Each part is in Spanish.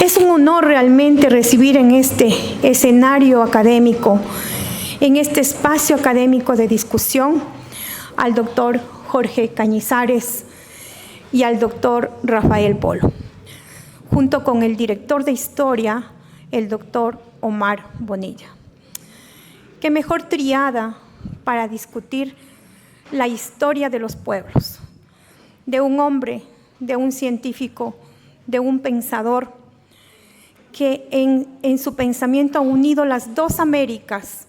Es un honor realmente recibir en este escenario académico, en este espacio académico de discusión, al doctor Jorge Cañizares y al doctor Rafael Polo, junto con el director de Historia, el doctor Omar Bonilla. Qué mejor triada para discutir la historia de los pueblos, de un hombre, de un científico, de un pensador que en su pensamiento ha unido las dos Américas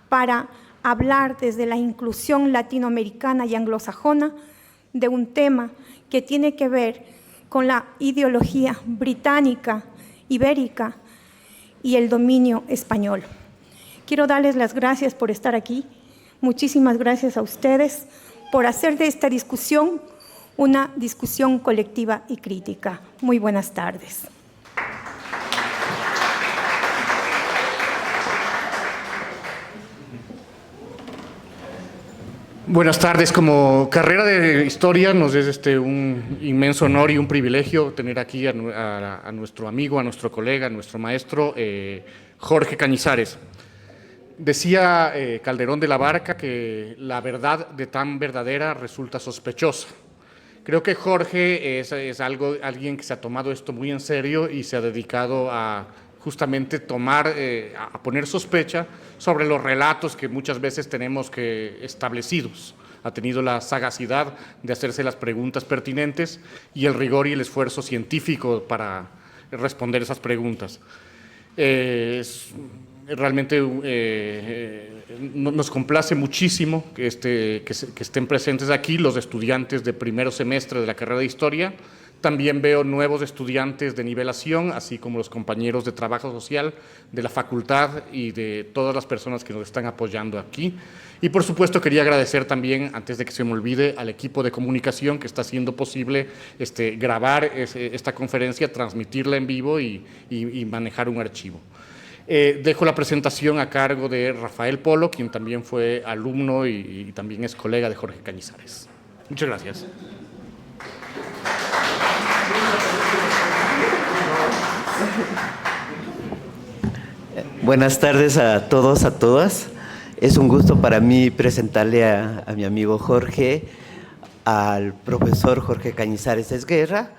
para hablar desde la inclusión latinoamericana y anglosajona de un tema que tiene que ver con la ideología británica, ibérica y el dominio español. Quiero darles las gracias por estar aquí. Muchísimas gracias a ustedes por hacer de esta discusión una discusión colectiva y crítica. Muy buenas tardes. Buenas tardes. Como carrera de historia nos es un inmenso honor y un privilegio tener aquí a nuestro amigo, a nuestro colega, a nuestro maestro Jorge Cañizares. Decía Calderón de la Barca que la verdad de tan verdadera resulta sospechosa. Creo que Jorge es alguien que se ha tomado esto muy en serio y se ha dedicado a justamente a poner sospecha sobre los relatos que muchas veces tenemos establecidos. Ha tenido la sagacidad de hacerse las preguntas pertinentes y el rigor y el esfuerzo científico para responder esas preguntas. Realmente nos complace muchísimo que estén presentes aquí los estudiantes de primer semestre de la carrera de Historia. También veo nuevos estudiantes de nivelación, así como los compañeros de trabajo social de la facultad y de todas las personas que nos están apoyando aquí. Y por supuesto quería agradecer también, antes de que se me olvide, al equipo de comunicación que está haciendo posible grabar esta conferencia, transmitirla en vivo y manejar un archivo. Dejo la presentación a cargo de Rafael Polo, quien también fue alumno y también es colega de Jorge Cañizares. Muchas gracias. Buenas tardes a todos, a todas. Es un gusto para mí presentarle a mi amigo Jorge, al profesor Jorge Cañizares Esguerra.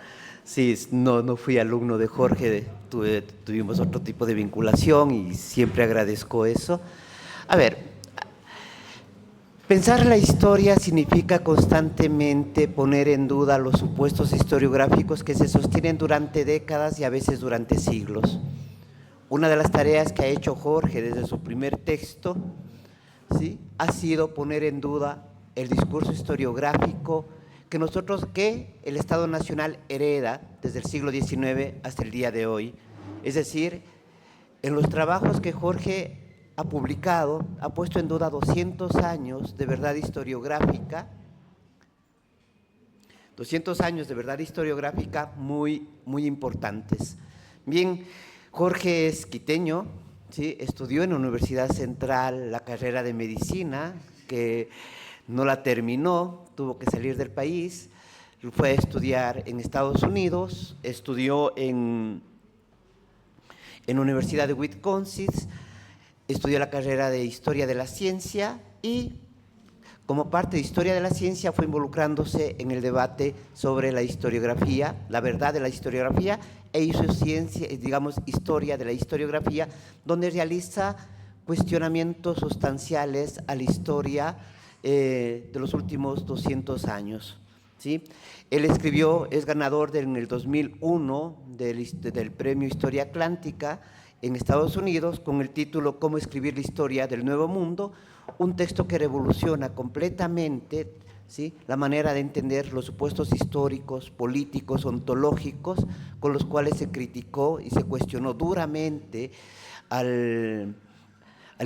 Sí, no fui alumno de Jorge, tuvimos otro tipo de vinculación y siempre agradezco eso. A ver, pensar la historia significa constantemente poner en duda los supuestos historiográficos que se sostienen durante décadas y a veces durante siglos. Una de las tareas que ha hecho Jorge desde su primer texto, ¿sí?, ha sido poner en duda el discurso historiográfico que el Estado Nacional hereda desde el siglo XIX hasta el día de hoy. Es decir, en los trabajos que Jorge ha publicado, ha puesto en duda 200 años de verdad historiográfica, 200 años de verdad historiográfica muy importantes. Bien, Jorge es quiteño, ¿sí?, estudió en la Universidad Central la carrera de medicina, que no la terminó, tuvo que salir del país, fue a estudiar en Estados Unidos, estudió en la Universidad de Wisconsin, estudió la carrera de Historia de la Ciencia y como parte de Historia de la Ciencia fue involucrándose en el debate sobre la historiografía, la verdad de la historiografía, e hizo Historia de la historiografía, donde realiza cuestionamientos sustanciales a la historia de los últimos 200 años. ¿Sí? Él es ganador en el 2001 del Premio Historia Atlántica en Estados Unidos con el título «Cómo escribir la historia del Nuevo Mundo», un texto que revoluciona completamente, ¿sí?, la manera de entender los supuestos históricos, políticos, ontológicos con los cuales se criticó y se cuestionó duramente al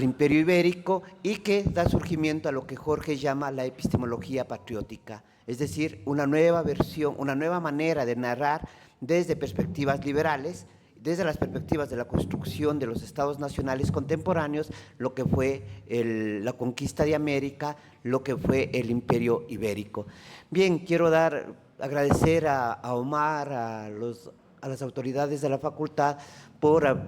Imperio Ibérico y que da surgimiento a lo que Jorge llama la epistemología patriótica, es decir, una nueva versión, una nueva manera de narrar desde perspectivas liberales, desde las perspectivas de la construcción de los estados nacionales contemporáneos, lo que fue la conquista de América, lo que fue el Imperio Ibérico. Bien, quiero agradecer a Omar, a los a las autoridades de la facultad por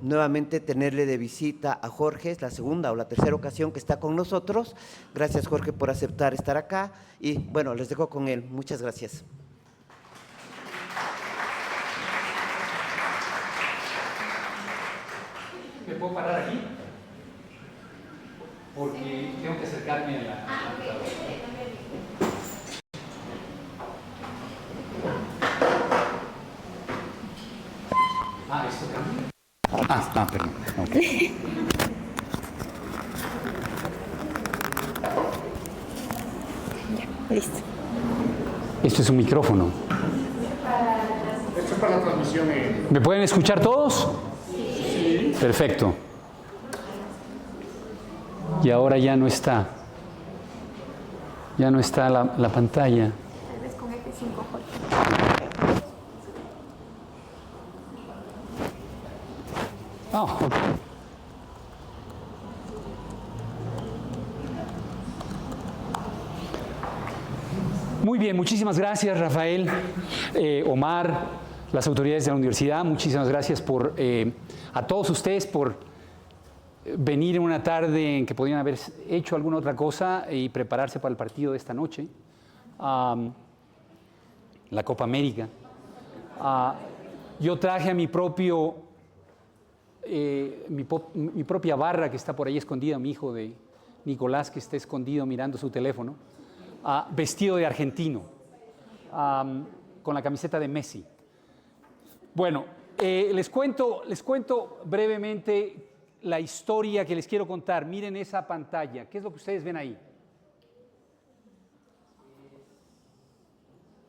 nuevamente tenerle de visita a Jorge. Es la segunda o la tercera ocasión que está con nosotros. Gracias, Jorge, por aceptar estar acá. Y bueno, les dejo con él. Muchas gracias. ¿Me puedo parar aquí? Porque tengo que acercarme a la computadora. ¿Esto cambia? Perdón. Okay. Ya, listo. Esto es un micrófono. Esto es para la transmisión. ¿Me pueden escuchar todos? Sí. Perfecto. Y ahora ya no está. Ya no está la pantalla. Tal vez con F5, Jorge. Ok. Muy bien, muchísimas gracias, Rafael, Omar, las autoridades de la universidad. Muchísimas gracias a todos ustedes por venir en una tarde en que podían haber hecho alguna otra cosa y prepararse para el partido de esta noche, la Copa América. Yo traje a mi propia barra que está por ahí escondida, mi hijo de Nicolás, que está escondido mirando su teléfono, vestido de argentino, con la camiseta de Messi. Bueno, les cuento brevemente la historia que les quiero contar. Miren esa pantalla. ¿Qué es lo que ustedes ven ahí?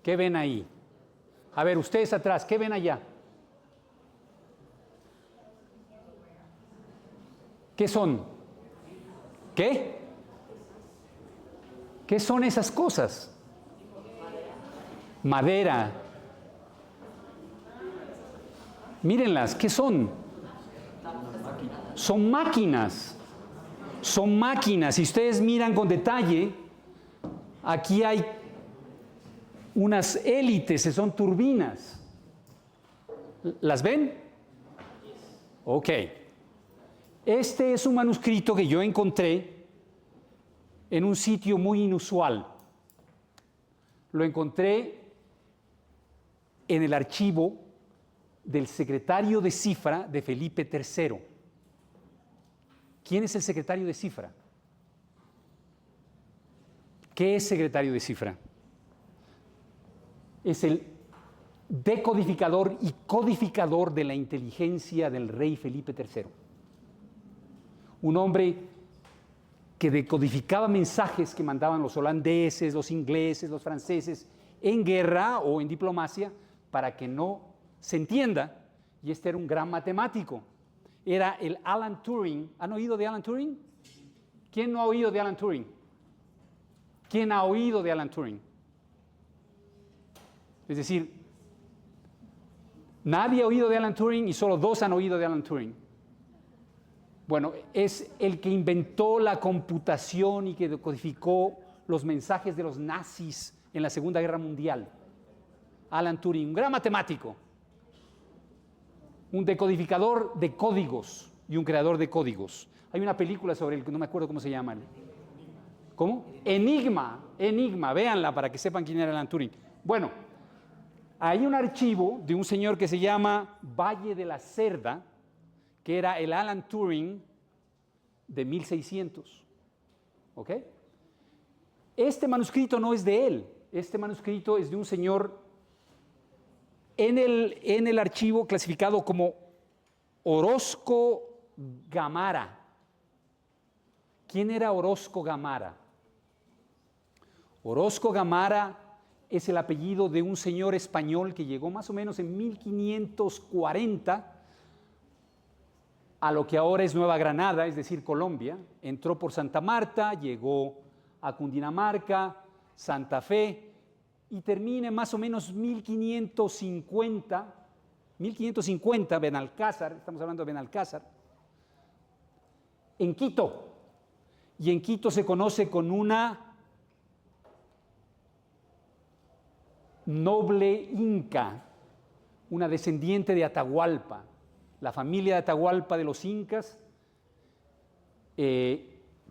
¿Qué ven ahí? A ver, ustedes atrás, ¿qué ven allá? ¿Qué son? ¿Qué? ¿Qué son esas cosas? Madera. Mírenlas, ¿qué son? Son máquinas. Son máquinas. Si ustedes miran con detalle, aquí hay unas hélices, son turbinas. ¿Las ven? Ok. Este es un manuscrito que yo encontré en un sitio muy inusual. Lo encontré en el archivo del secretario de cifra de Felipe III. ¿Quién es el secretario de cifra? ¿Qué es secretario de cifra? Es el decodificador y codificador de la inteligencia del rey Felipe III. Un hombre que decodificaba mensajes que mandaban los holandeses, los ingleses, los franceses en guerra o en diplomacia para que no se entienda. Y este era un gran matemático. Era el Alan Turing. ¿Han oído de Alan Turing? ¿Quién no ha oído de Alan Turing? ¿Quién ha oído de Alan Turing? Es decir, nadie ha oído de Alan Turing y solo 2 han oído de Alan Turing. Bueno, es el que inventó la computación y que decodificó los mensajes de los nazis en la Segunda Guerra Mundial. Alan Turing, un gran matemático, un decodificador de códigos y un creador de códigos. Hay una película sobre el que no me acuerdo cómo se llama. ¿Cómo? Enigma, véanla para que sepan quién era Alan Turing. Bueno, hay un archivo de un señor que se llama Valle de la Cerda, que era el Alan Turing de 1600. ¿Ok? Este manuscrito no es de él. Este manuscrito es de un señor en el archivo clasificado como Orozco Gamarra. ¿Quién era Orozco Gamarra? Orozco Gamarra es el apellido de un señor español que llegó más o menos en 1540 a lo que ahora es Nueva Granada, es decir, Colombia. Entró por Santa Marta, llegó a Cundinamarca, Santa Fe, y termina en más o menos 1550, Benalcázar, estamos hablando de Benalcázar, en Quito. Y en Quito se conoce con una noble inca, una descendiente de Atahualpa. La familia de Atahualpa de los incas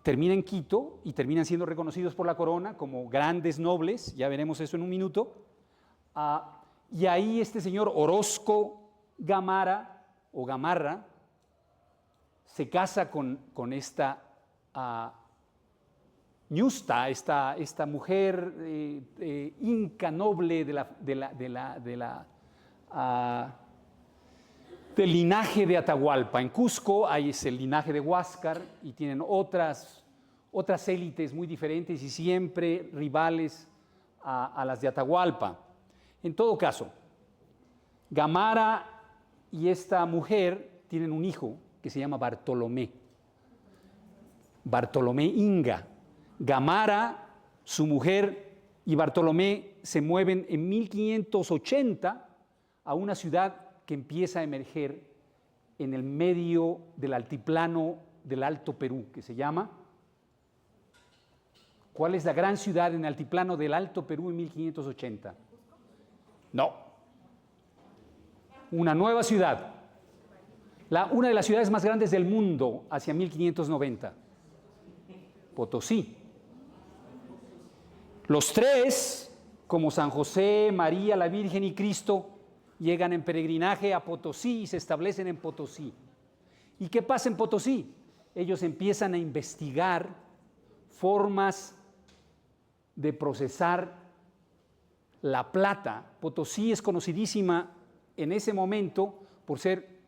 termina en Quito y terminan siendo reconocidos por la corona como grandes nobles, ya veremos eso en un minuto. Y ahí este señor Orozco Gamarra o Gamarra se casa con esta Ñusta, esta mujer inca noble del linaje de Atahualpa. En Cusco hay el linaje de Huáscar y tienen otras élites muy diferentes y siempre rivales a las de Atahualpa. En todo caso, Gamarra y esta mujer tienen un hijo que se llama Bartolomé Inga. Gamarra, su mujer y Bartolomé se mueven en 1580 a una ciudad que empieza a emerger en el medio del altiplano del Alto Perú, que se llama... ¿Cuál es la gran ciudad en el altiplano del Alto Perú en 1580? No. Una nueva ciudad. Una de las ciudades más grandes del mundo hacia 1590. Potosí. Los tres, como San José, María, la Virgen y Cristo, llegan en peregrinaje a Potosí y se establecen en Potosí. ¿Y qué pasa en Potosí? Ellos empiezan a investigar formas de procesar la plata. Potosí es conocidísima en ese momento por ser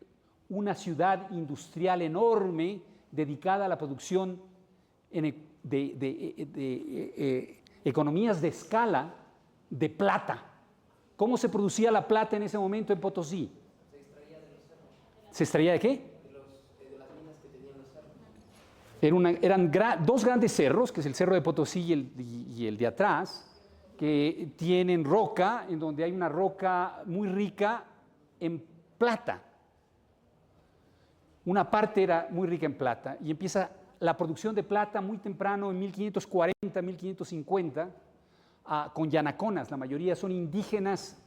una ciudad industrial enorme dedicada a la producción de economías de escala de plata. ¿Cómo se producía la plata en ese momento en Potosí? Se extraía de los cerros. ¿Se extraía de qué? De las minas que tenían los cerros. Eran dos grandes cerros, que es el cerro de Potosí y el de atrás, que tienen roca, en donde hay una roca muy rica en plata. Una parte era muy rica en plata y empieza la producción de plata muy temprano, en 1540, 1550, con yanaconas. La mayoría son indígenas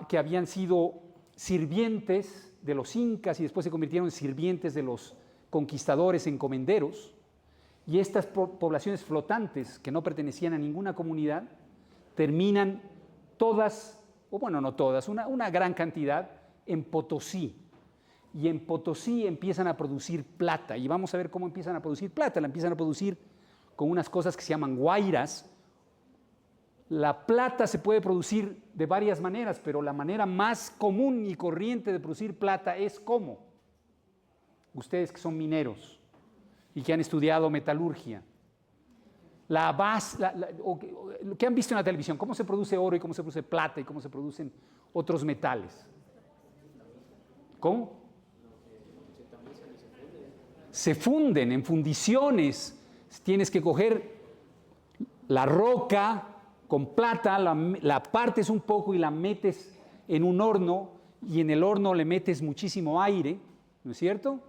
que habían sido sirvientes de los incas y después se convirtieron en sirvientes de los conquistadores encomenderos. Y estas poblaciones flotantes que no pertenecían a ninguna comunidad terminan todas, o bueno, no todas, una gran cantidad en Potosí. Y en Potosí empiezan a producir plata. Y vamos a ver cómo empiezan a producir plata. La empiezan a producir con unas cosas que se llaman guairas. La plata se puede producir de varias maneras, pero la manera más común y corriente de producir plata es ¿cómo? Ustedes que son mineros y que han estudiado metalurgia, lo que han visto en la televisión, cómo se produce oro y cómo se produce plata y cómo se producen otros metales. ¿Cómo? Se funden en fundiciones. Tienes que coger la roca con plata, la partes un poco y la metes en un horno y en el horno le metes muchísimo aire, ¿no es cierto?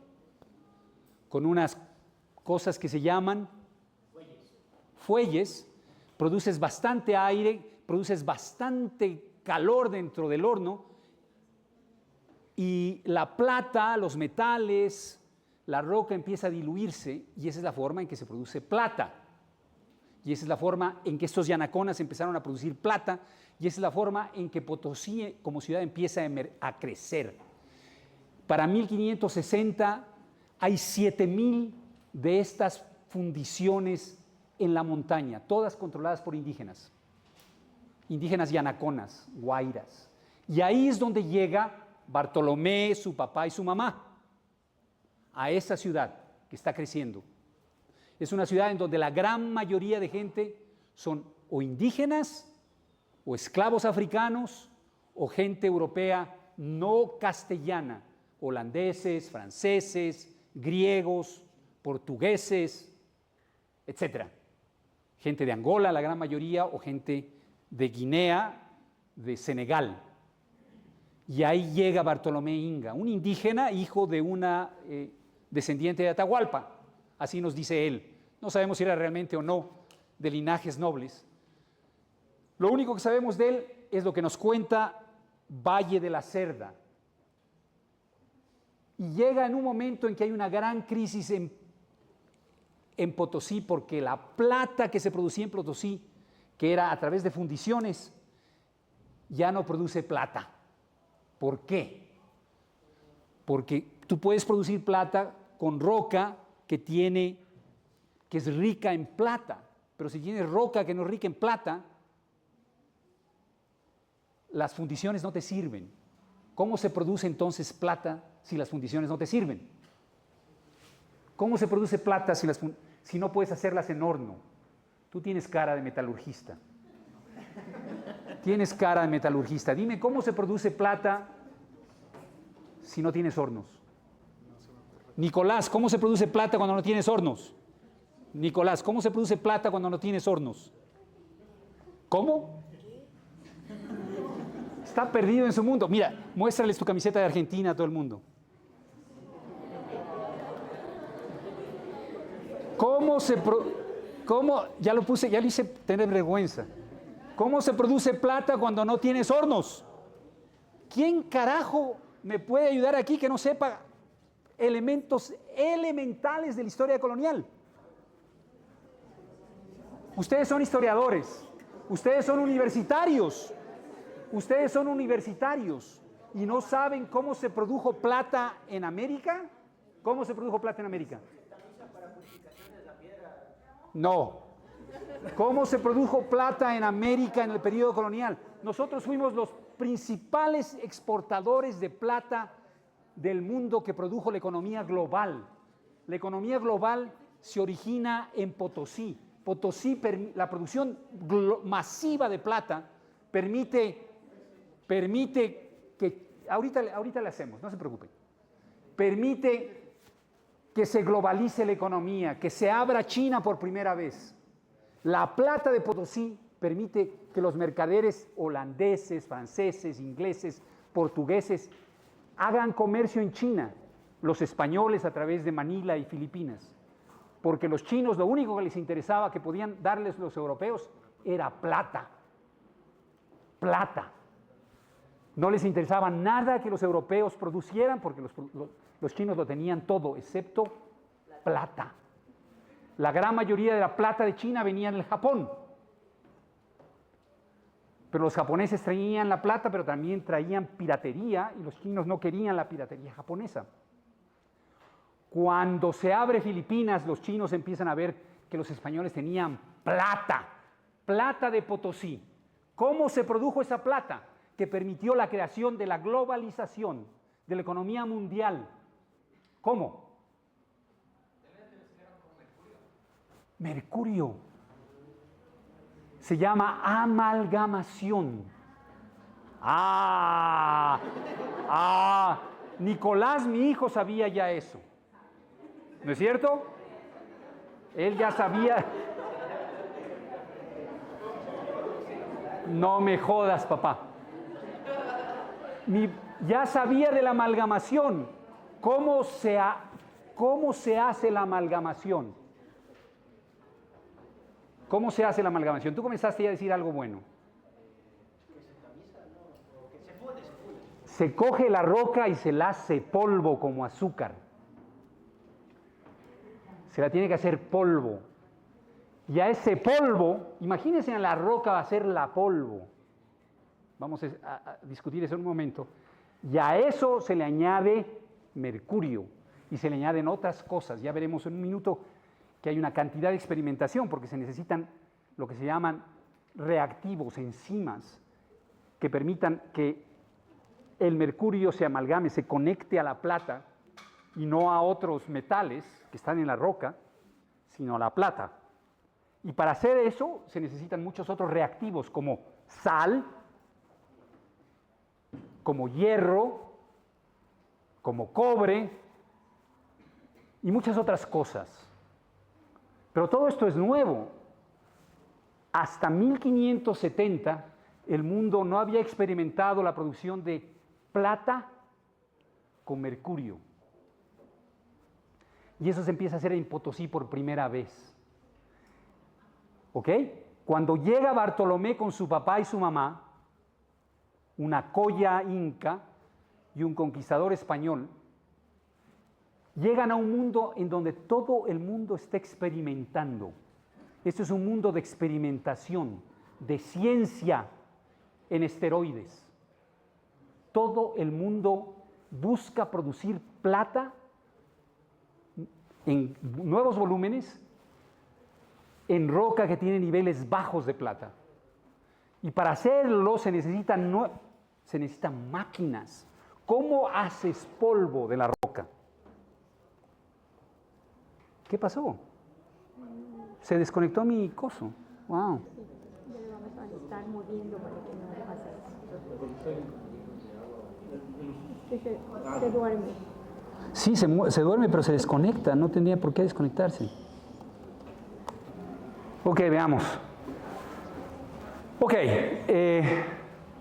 Con unas cosas que se llaman fuelles, produces bastante aire, produces bastante calor dentro del horno y la plata, los metales, la roca empieza a diluirse y esa es la forma en que se produce plata. Y esa es la forma en que estos yanaconas empezaron a producir plata y esa es la forma en que Potosí como ciudad empieza a crecer. Para 1560 hay 7,000 de estas fundiciones en la montaña, todas controladas por indígenas yanaconas, guairas. Y ahí es donde llega Bartolomé, su papá y su mamá, a esa ciudad que está creciendo. Es una ciudad en donde la gran mayoría de gente son o indígenas, o esclavos africanos, o gente europea no castellana, holandeses, franceses, griegos, portugueses, etc. Gente de Angola, la gran mayoría, o gente de Guinea, de Senegal. Y ahí llega Bartolomé Inga, un indígena, hijo de una descendiente de Atahualpa, así nos dice él. No sabemos si era realmente o no de linajes nobles. Lo único que sabemos de él es lo que nos cuenta Valle de la Cerda. Y llega en un momento en que hay una gran crisis en Potosí, porque la plata que se producía en Potosí, que era a través de fundiciones, ya no produce plata. ¿Por qué? Porque tú puedes producir plata con roca que es rica en plata, pero si tienes roca que no es rica en plata, las fundiciones no te sirven. ¿Cómo se produce entonces plata si las fundiciones no te sirven? ¿Cómo se produce plata si no puedes hacerlas en horno? Tú tienes cara de metalurgista. Tienes cara de metalurgista. Dime, ¿cómo se produce plata si no tienes hornos? Nicolás, ¿cómo se produce plata cuando no tienes hornos? Nicolás, ¿cómo se produce plata cuando no tienes hornos? ¿Cómo? Está perdido en su mundo. Mira, muéstrales tu camiseta de Argentina a todo el mundo. Ya lo hice tener vergüenza. ¿Cómo se produce plata cuando no tienes hornos? ¿Quién carajo me puede ayudar aquí que no sepa elementos elementales de la historia colonial? Ustedes son historiadores, ustedes son universitarios y no saben cómo se produjo plata en América. ¿Cómo se produjo plata en América? No. ¿Cómo se produjo plata en América en el periodo colonial? Nosotros fuimos los principales exportadores de plata del mundo que produjo la economía global. La economía global se origina en Potosí. Potosí, la producción masiva de plata permite que, ahorita le hacemos, no se preocupen, permite que se globalice la economía, que se abra China por primera vez. La plata de Potosí permite que los mercaderes holandeses, franceses, ingleses, portugueses hagan comercio en China, los españoles a través de Manila y Filipinas, porque los chinos lo único que les interesaba que podían darles los europeos era plata. Plata. No les interesaba nada que los europeos producieran porque los chinos lo tenían todo, excepto plata. La gran mayoría de la plata de China venía del Japón. Pero los japoneses traían la plata, pero también traían piratería, y los chinos no querían la piratería japonesa. Cuando se abre Filipinas, los chinos empiezan a ver que los españoles tenían plata de Potosí. ¿Cómo se produjo esa plata? Que permitió la creación de la globalización, de la economía mundial. ¿Cómo? Mercurio. Se llama amalgamación. Nicolás, mi hijo, sabía ya eso. ¿No es cierto? Él ya sabía. No me jodas, papá. Ya sabía de la amalgamación. ¿Cómo se hace la amalgamación? ¿Cómo se hace la amalgamación? Tú comenzaste ya a decir algo bueno. Se coge la roca y se la hace polvo como azúcar. Se la tiene que hacer polvo. Y a ese polvo, imagínense en la roca va a ser la polvo. Vamos a discutir eso en un momento. Y a eso se le añade mercurio y se le añaden otras cosas. Ya veremos en un minuto que hay una cantidad de experimentación porque se necesitan lo que se llaman reactivos, enzimas, que permitan que el mercurio se amalgame, se conecte a la plata y no a otros metales que están en la roca, sino a la plata. Y para hacer eso se necesitan muchos otros reactivos como sal, como hierro, como cobre y muchas otras cosas. Pero todo esto es nuevo. Hasta 1570 el mundo no había experimentado la producción de plata con mercurio. Y eso se empieza a hacer en Potosí por primera vez. ¿Ok? Cuando llega Bartolomé con su papá y su mamá, una colla inca y un conquistador español, llegan a un mundo en donde todo el mundo está experimentando. Esto es un mundo de experimentación, de ciencia en esteroides. Todo el mundo busca producir plata en nuevos volúmenes, en roca que tiene niveles bajos de plata. Y para hacerlo se necesitan máquinas. ¿Cómo haces polvo de la roca? ¿Qué pasó? Se desconectó mi coso. Wow. Vamos a estar moviendo para que no pase eso. Se duerme. Sí, se duerme, pero se desconecta. No tendría por qué desconectarse. Ok, veamos. Ok.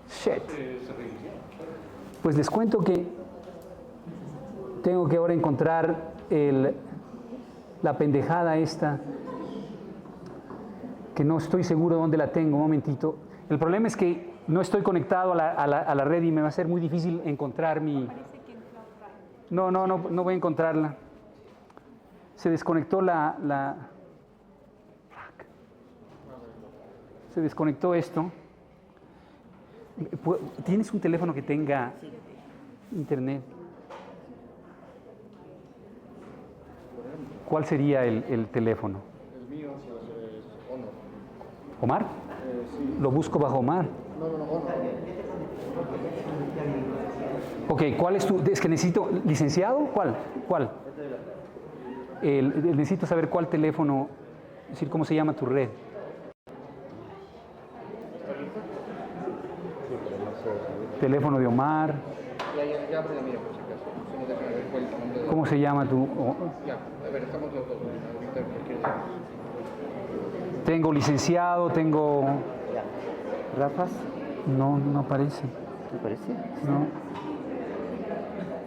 Shit. Pues les cuento que tengo que ahora encontrar la pendejada esta, que no estoy seguro dónde la tengo. Un momentito. El problema es que no estoy conectado a la red y me va a ser muy difícil encontrar mi... No voy a encontrarla. Se desconectó Se desconectó esto. ¿Tienes un teléfono que tenga internet? ¿Cuál sería el teléfono? El mío es Honor. ¿Omar? Sí. Lo busco bajo Omar. No, Honor. Ok, ¿cuál es tu...? Es que necesito... ¿Licenciado? ¿Cuál? Necesito saber cuál teléfono, es decir, cómo se llama tu red. Teléfono de Omar. Ya abre la mía, por si acaso. Solo déjame ver cuál es el nombre de... ¿Cómo se llama tu...? Ya, a ver, estamos los dos. Ahorita cualquier día. Tengo licenciado, tengo... ¿Rafas? No aparece. ¿Te parece? No.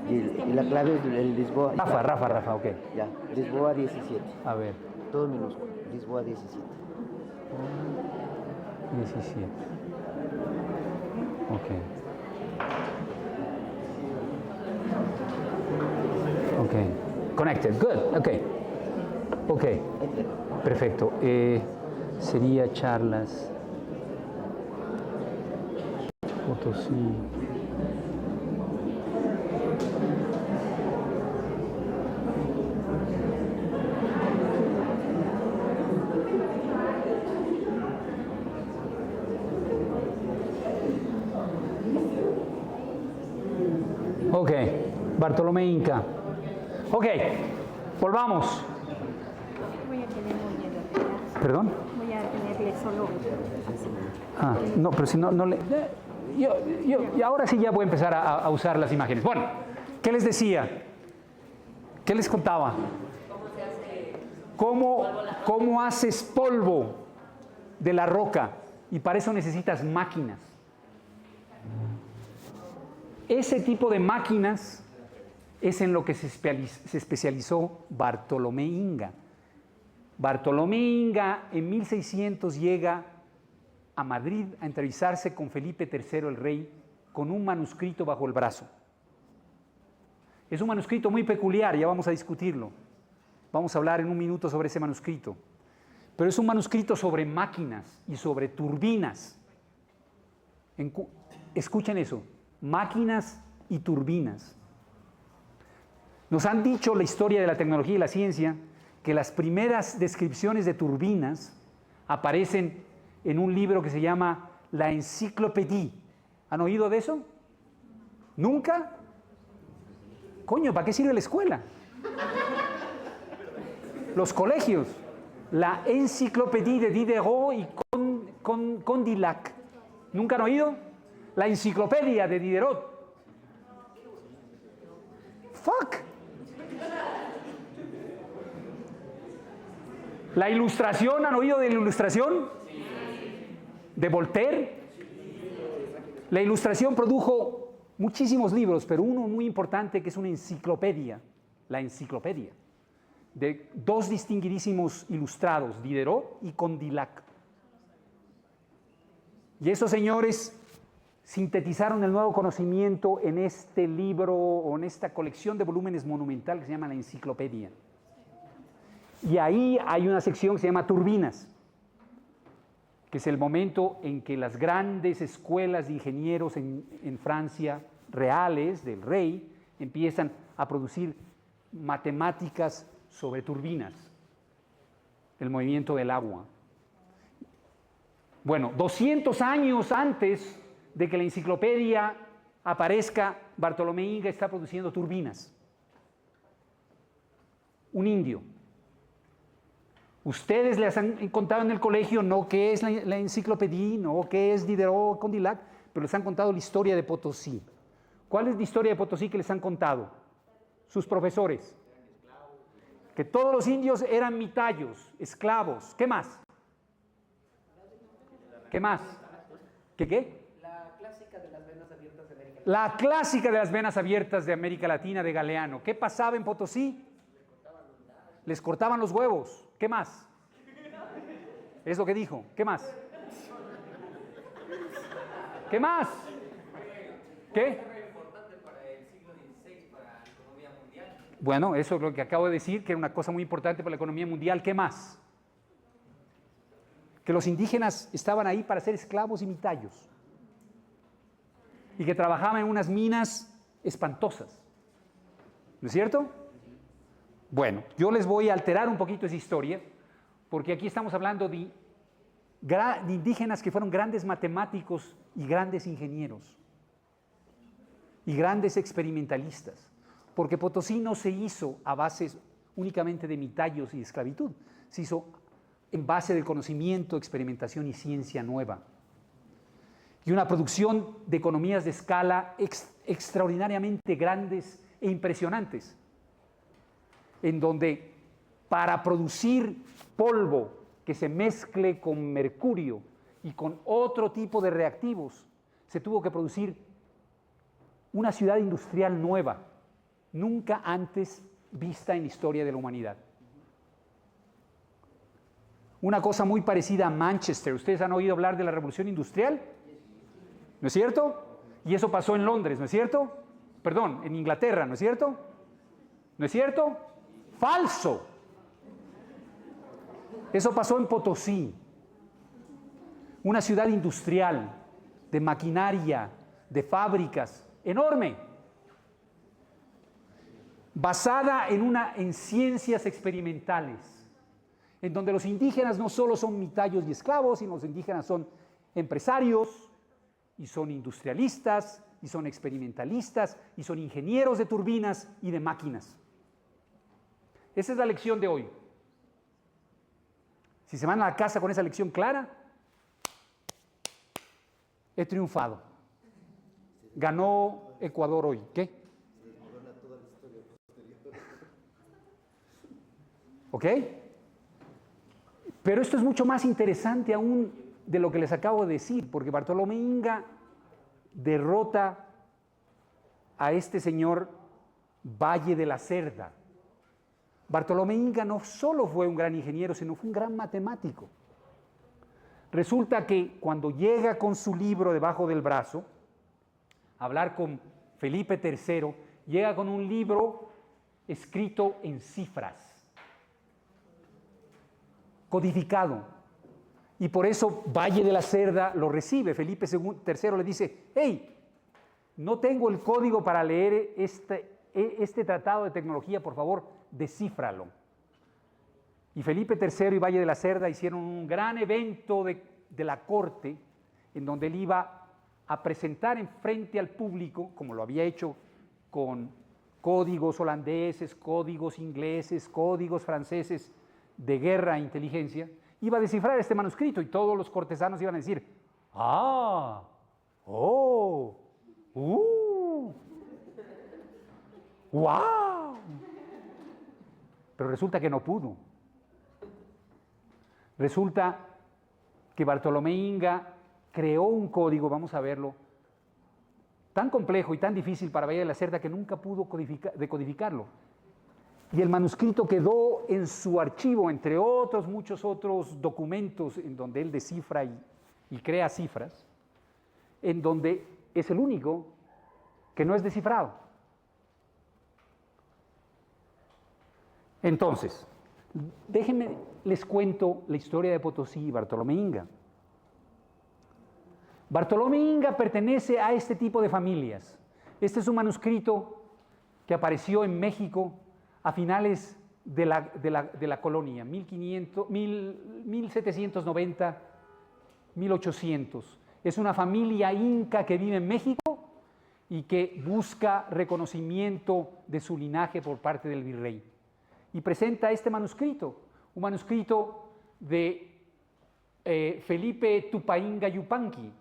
Y la clave es el Lisboa. Rafa, ok. Ya, Lisboa 17. A ver, Todo minúsculo. Lisboa 17. 17. Ok. Connected, good, ok. Perfecto. Sería charlas. Potosí. Ok, Bartolomé Inca. Ok, volvamos. Voy a tener miedo. ¿Perdón? Voy a tenerle solo así. No, pero si no le... Y ahora sí ya voy a empezar a usar las imágenes. Bueno, ¿qué les decía? ¿Qué les contaba? ¿Cómo haces polvo de la roca? Y para eso necesitas máquinas. Ese tipo de máquinas es en lo que se especializó Bartolomé Inga. Bartolomé Inga en 1600 llega a Madrid a entrevistarse con Felipe III el rey con un manuscrito bajo el brazo. Es un manuscrito muy peculiar, ya vamos a discutirlo. Vamos a hablar en un minuto sobre ese manuscrito. Pero es un manuscrito sobre máquinas y sobre turbinas. Escuchen eso, máquinas y turbinas. Nos han dicho la historia de la tecnología y la ciencia que las primeras descripciones de turbinas aparecen en un libro que se llama La Enciclopédie. ¿Han oído de eso? ¿Nunca? Coño, ¿para qué sirve la escuela? Los colegios. La Enciclopédie de Diderot y Condillac. ¿Nunca han oído? La enciclopedia de Diderot. Fuck. La Ilustración, ¿han oído de la Ilustración? De Voltaire. La Ilustración produjo muchísimos libros, pero uno muy importante que es una enciclopedia, la enciclopedia, de dos distinguidísimos ilustrados, Diderot y Condillac. Y esos señores sintetizaron el nuevo conocimiento en este libro o en esta colección de volúmenes monumental que se llama la Enciclopedia. Y ahí hay una sección que se llama Turbinas, que es el momento en que las grandes escuelas de ingenieros en Francia, reales, del rey, empiezan a producir matemáticas sobre turbinas, el movimiento del agua. Bueno, 200 años antes de que la enciclopedia aparezca, Bartolomé Inga está produciendo turbinas. Un indio. Ustedes les han contado en el colegio no qué es la enciclopedia, no qué es Diderot, Condillac, pero les han contado la historia de Potosí. ¿Cuál es la historia de Potosí que les han contado sus profesores? Que todos los indios eran mitayos, esclavos. ¿Qué más? ¿Qué más? ¿Qué? La clásica de las venas abiertas de América Latina. La clásica de las venas abiertas de América Latina de Galeano. ¿Qué pasaba en Potosí? Les cortaban los huevos. ¿Qué más? Es lo que dijo. ¿Qué más? ¿Qué más? ¿Qué? Bueno, eso es lo que acabo de decir, que era una cosa muy importante para la economía mundial. ¿Qué más? Que los indígenas estaban ahí para ser esclavos y mitayos. Y que trabajaban en unas minas espantosas. ¿No es cierto? Bueno, yo les voy a alterar un poquito esa historia, porque aquí estamos hablando de indígenas que fueron grandes matemáticos y grandes ingenieros. Y grandes experimentalistas. Porque Potosí no se hizo a base únicamente de mitayos y esclavitud, se hizo en base del conocimiento, experimentación y ciencia nueva. Y una producción de economías de escala extraordinariamente grandes e impresionantes, en donde para producir polvo que se mezcle con mercurio y con otro tipo de reactivos, se tuvo que producir una ciudad industrial nueva, nunca antes vista en la historia de la humanidad. Una cosa muy parecida a Manchester. ¿Ustedes han oído hablar de la Revolución Industrial? ¿No es cierto? Y eso pasó en Londres, ¿no es cierto? Perdón, en Inglaterra, ¿no es cierto? ¿No es cierto? ¡Falso! Eso pasó en Potosí, una ciudad industrial, de maquinaria, de fábricas, enorme, basada en ciencias experimentales, en donde los indígenas no solo son mitayos y esclavos, sino los indígenas son empresarios, y son industrialistas, y son experimentalistas, y son ingenieros de turbinas y de máquinas. Esa es la lección de hoy. Si se van a la casa con esa lección clara, he triunfado. Ganó Ecuador hoy. ¿Qué? ¿Ok? Pero esto es mucho más interesante aún de lo que les acabo de decir, porque Bartolomé Inga derrota a este señor Valle de la Cerda. Bartolomé Inga no solo fue un gran ingeniero, sino fue un gran matemático. Resulta que cuando llega con su libro debajo del brazo, a hablar con Felipe III, llega con un libro escrito en cifras, codificado. Y por eso Valle de la Cerda lo recibe. Felipe III le dice: hey, no tengo el código para leer este tratado de tecnología, por favor, descífralo. Y Felipe III y Valle de la Cerda hicieron un gran evento de la corte, en donde él iba a presentar en frente al público, como lo había hecho con códigos holandeses, códigos ingleses, códigos franceses de guerra e inteligencia, iba a descifrar este manuscrito y todos los cortesanos iban a decir: ¡ah! ¡oh! ¡wow! Pero resulta que no pudo. Resulta que Bartolomé Inga creó un código, vamos a verlo, tan complejo y tan difícil para Valle de la Cerda que nunca pudo decodificarlo. Y el manuscrito quedó en su archivo, entre otros, muchos otros documentos en donde él descifra y crea cifras, en donde es el único que no es descifrado. Entonces, déjenme, les cuento la historia de Potosí y Bartolomé Inga. Bartolomé Inga pertenece a este tipo de familias. Este es un manuscrito que apareció en México a finales de la colonia, 1790, 1800. Es una familia inca que vive en México y que busca reconocimiento de su linaje por parte del virrey. Y presenta este manuscrito, un manuscrito de Felipe Tupainga Yupanqui.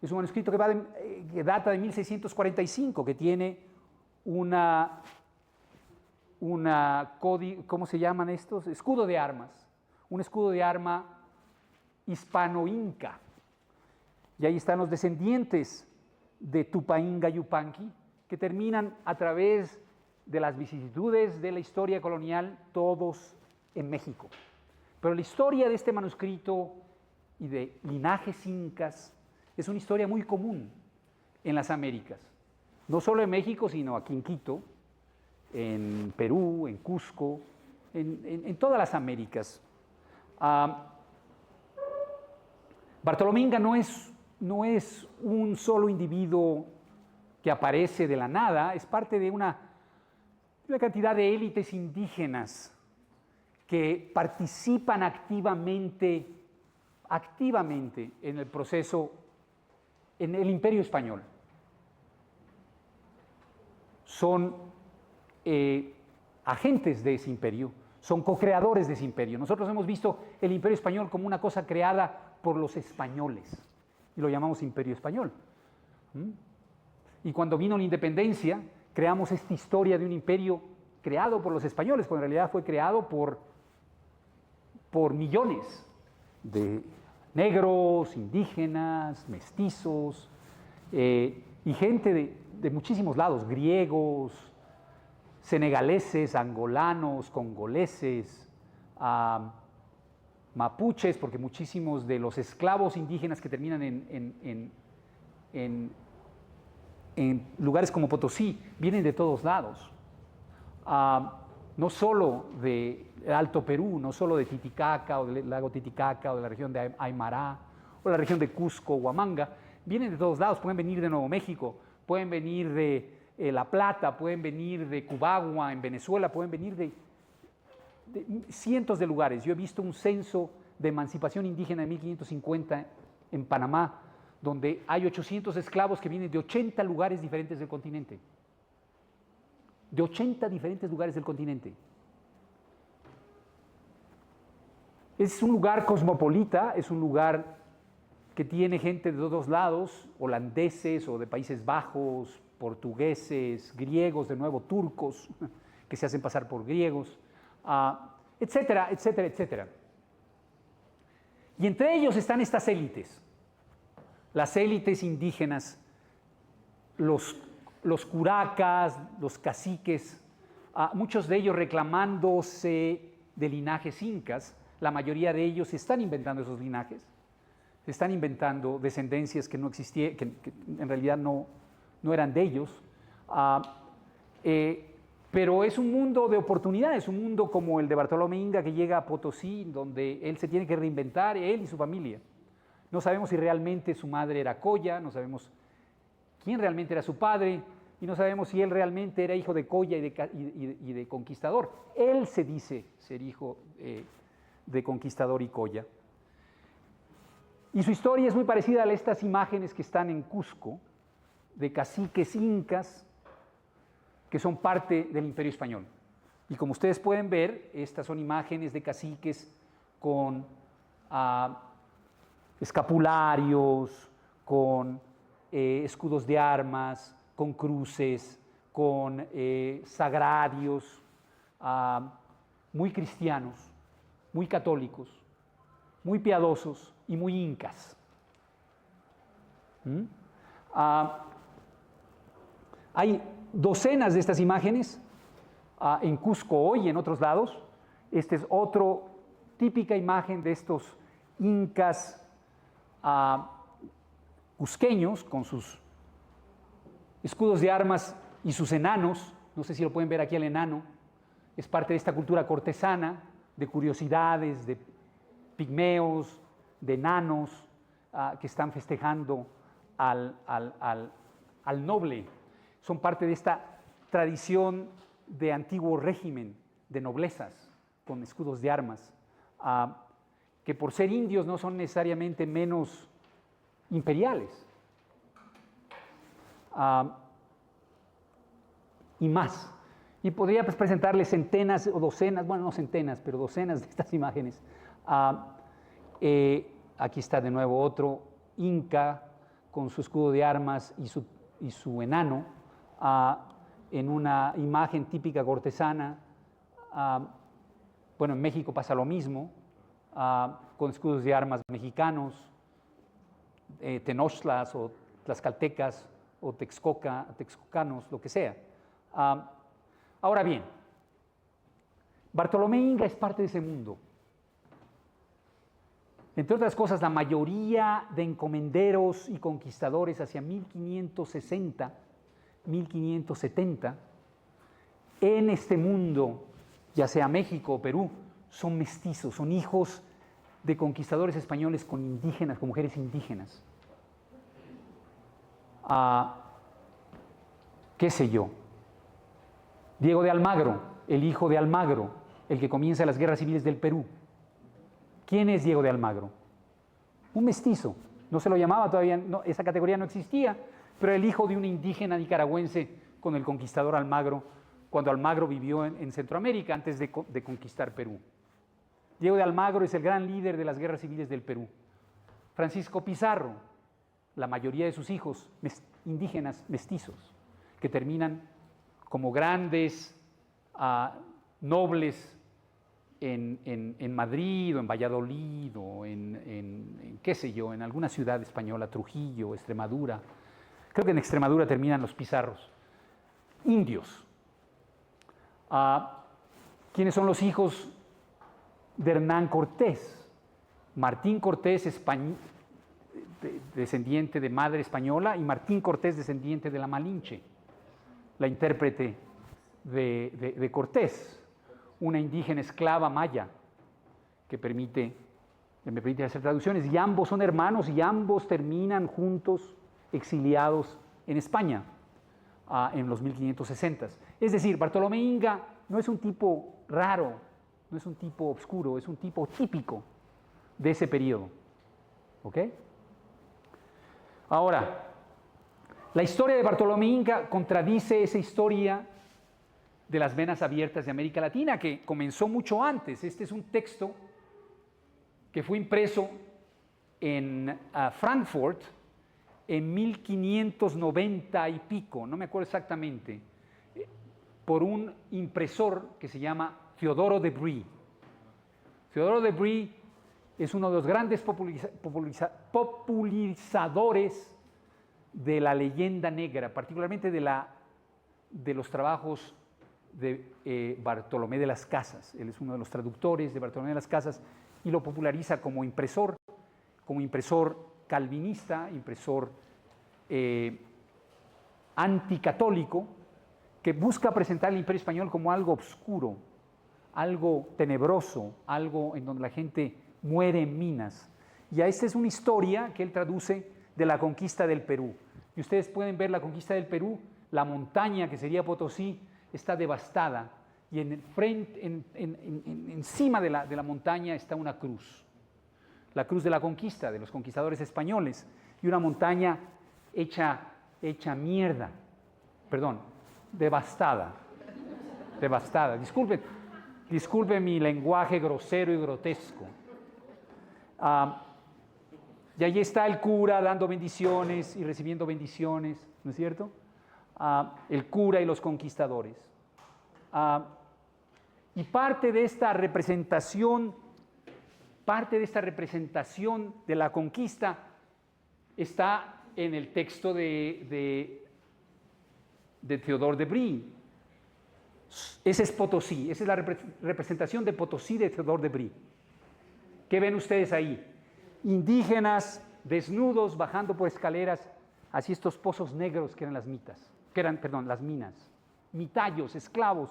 Es un manuscrito que data de 1645, que tiene ¿cómo se llaman estos? Escudo de armas, un escudo de arma hispano-inca. Y ahí están los descendientes de Tupainga Yupanqui, que terminan a través de las vicisitudes de la historia colonial, todos en México. Pero la historia de este manuscrito y de linajes incas es una historia muy común en las Américas, no solo en México, sino aquí en Quito, en Perú, en Cusco, en todas las Américas. Bartolomé Inga no es un solo individuo que aparece de la nada, es parte de una cantidad de élites indígenas que participan activamente en el proceso, en el Imperio Español. Son agentes de ese imperio, son co-creadores de ese imperio. Nosotros hemos visto el Imperio Español como una cosa creada por los españoles y lo llamamos Imperio Español. Y cuando vino la independencia, creamos esta historia de un imperio creado por los españoles, cuando en realidad fue creado por millones de negros, indígenas, mestizos, y gente de muchísimos lados, griegos, senegaleses, angolanos, congoleses, mapuches, porque muchísimos de los esclavos indígenas que terminan en lugares como Potosí vienen de todos lados. No solo del Alto Perú, no solo de Titicaca o del lago Titicaca o de la región de Aymará o la región de Cusco, Huamanga, vienen de todos lados, pueden venir de Nuevo México, pueden venir de La Plata, pueden venir de Cubagua en Venezuela, pueden venir de cientos de lugares. Yo he visto un censo de emancipación indígena de 1550 en Panamá, donde hay 800 esclavos que vienen de 80 lugares diferentes del continente. De 80 diferentes lugares del continente. Es un lugar cosmopolita, es un lugar que tiene gente de todos lados, holandeses o de Países Bajos, portugueses, griegos, de nuevo turcos, que se hacen pasar por griegos, etcétera, etcétera, etcétera. Y entre ellos están estas élites, las élites indígenas, los curacas, los caciques, muchos de ellos reclamándose de linajes incas. La mayoría de ellos se están inventando esos linajes, se están inventando descendencias que no existían, que en realidad no eran de ellos. Pero es un mundo de oportunidades, un mundo como el de Bartolomé Inga, que llega a Potosí, donde él se tiene que reinventar, él y su familia. No sabemos si realmente su madre era Coya, no sabemos quién realmente era su padre, y no sabemos si él realmente era hijo de Coya y de conquistador. Él se dice ser hijo de conquistador y Coya. Y su historia es muy parecida a estas imágenes que están en Cusco, de caciques incas, que son parte del Imperio Español. Y como ustedes pueden ver, estas son imágenes de caciques con escapularios, con escudos de armas, con cruces, con sagrarios, muy cristianos, muy católicos, muy piadosos y muy incas. Hay docenas de estas imágenes en Cusco hoy y en otros lados. Esta es otra típica imagen de estos incas cusqueños con sus escudos de armas y sus enanos. No sé si lo pueden ver aquí, el enano. Es parte de esta cultura cortesana, de curiosidades, de pigmeos, de enanos que están festejando al noble. Son parte de esta tradición de antiguo régimen de noblezas con escudos de armas, que por ser indios no son necesariamente menos imperiales. Y más. Y podría pues, presentarles centenas o docenas, bueno, no centenas, pero docenas de estas imágenes. Aquí está de nuevo otro inca con su escudo de armas y su enano, en una imagen típica cortesana. Bueno, en México pasa lo mismo, con escudos de armas mexicanos, tenochtlas o tlaxcaltecas o texcocanos, lo que sea. Ahora bien, Bartolomé Inga es parte de ese mundo. Entre otras cosas, la mayoría de encomenderos y conquistadores hacia 1560, 1570, en este mundo, ya sea México o Perú, son mestizos, son hijos de conquistadores españoles con indígenas, con mujeres indígenas. ¿Qué sé yo? Diego de Almagro, el hijo de Almagro, el que comienza las guerras civiles del Perú. ¿Quién es Diego de Almagro? Un mestizo. No se lo llamaba todavía, no, esa categoría no existía, pero el hijo de un indígena nicaragüense con el conquistador Almagro, cuando Almagro vivió en Centroamérica antes de conquistar Perú. Diego de Almagro es el gran líder de las guerras civiles del Perú. Francisco Pizarro, la mayoría de sus hijos indígenas mestizos, que terminan como grandes nobles en Madrid o en Valladolid o en qué sé yo, en alguna ciudad española, Trujillo, Extremadura. Creo que en Extremadura terminan los Pizarros. Indios. ¿Quiénes son los hijos de Hernán Cortés? Martín Cortés, descendiente de madre española, y Martín Cortés, descendiente de la Malinche, la intérprete de Cortés, una indígena esclava maya que me permite hacer traducciones, y ambos son hermanos y ambos terminan juntos exiliados en España en los 1560. Es decir, Bartolomé Inga no es un tipo raro, no es un tipo obscuro, es un tipo típico de ese periodo. ¿Ok? Ahora, la historia de Bartolomé Inga contradice esa historia de las venas abiertas de América Latina, que comenzó mucho antes. Este es un texto que fue impreso en Frankfurt en 1590 y pico, no me acuerdo exactamente, por un impresor que se llama Teodoro de Brie. Teodoro de Brie es uno de los grandes popularizadores de la leyenda negra, particularmente de los trabajos de Bartolomé de las Casas. Él es uno de los traductores de Bartolomé de las Casas y lo populariza como impresor calvinista, impresor anticatólico, que busca presentar el Imperio Español como algo oscuro, algo tenebroso, algo en donde la gente muere en minas. Y esta es una historia que él traduce de la conquista del Perú. Y ustedes pueden ver la conquista del Perú, la montaña que sería Potosí está devastada y encima de la montaña está una cruz, la cruz de la conquista, de los conquistadores españoles, y una montaña hecha mierda, perdón, devastada. Disculpen mi lenguaje grosero y grotesco. Y allí está el cura dando bendiciones y recibiendo bendiciones, ¿no es cierto? El cura y los conquistadores. Y parte de esta representación de la conquista está en el texto de Teodoro de Brie. Ese es Potosí, esa es la representación de Potosí de Teodoro de Brie. ¿Qué ven ustedes ahí? Indígenas desnudos, bajando por escaleras hacia estos pozos negros que eran las las minas. Mitayos, esclavos,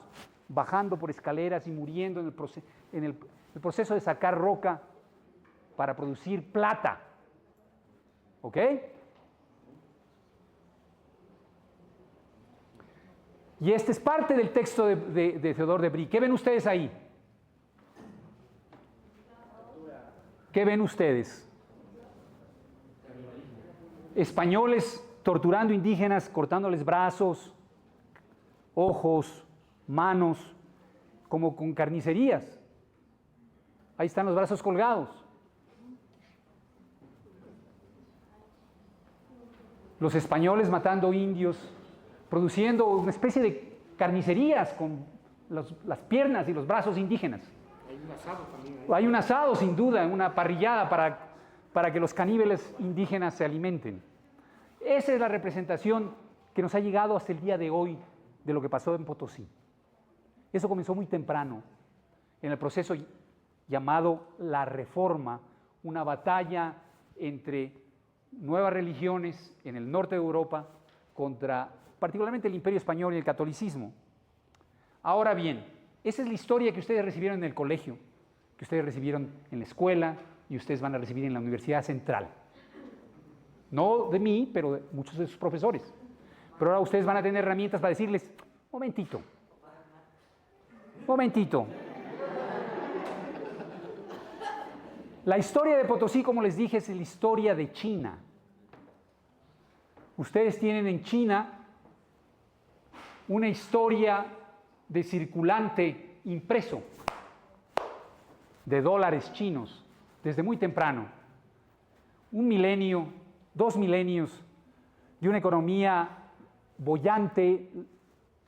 bajando por escaleras y muriendo en el proceso de sacar roca para producir plata. ¿Ok? Y este es parte del texto de Theodore de Brie. ¿Qué ven ustedes ahí? ¿Qué ven ustedes? Españoles torturando indígenas, cortándoles brazos, ojos, manos, como con carnicerías. Ahí están los brazos colgados. Los españoles matando indios, produciendo una especie de carnicerías con las piernas y los brazos indígenas. Hay un asado también. Hay un asado, sin duda, una parrillada para que los caníbales indígenas se alimenten. Esa es la representación que nos ha llegado hasta el día de hoy de lo que pasó en Potosí. Eso comenzó muy temprano, en el proceso llamado la Reforma, una batalla entre nuevas religiones en el norte de Europa contra particularmente el Imperio Español y el catolicismo. Ahora bien, esa es la historia que ustedes recibieron en el colegio, que ustedes recibieron en la escuela y ustedes van a recibir en la Universidad Central. No de mí, pero de muchos de sus profesores. Pero ahora ustedes van a tener herramientas para decirles, momentito. La historia de Potosí, como les dije, es la historia de China. Ustedes tienen en China una historia de circulante impreso de dólares chinos desde muy temprano. 1 milenio, 2 milenios de una economía boyante,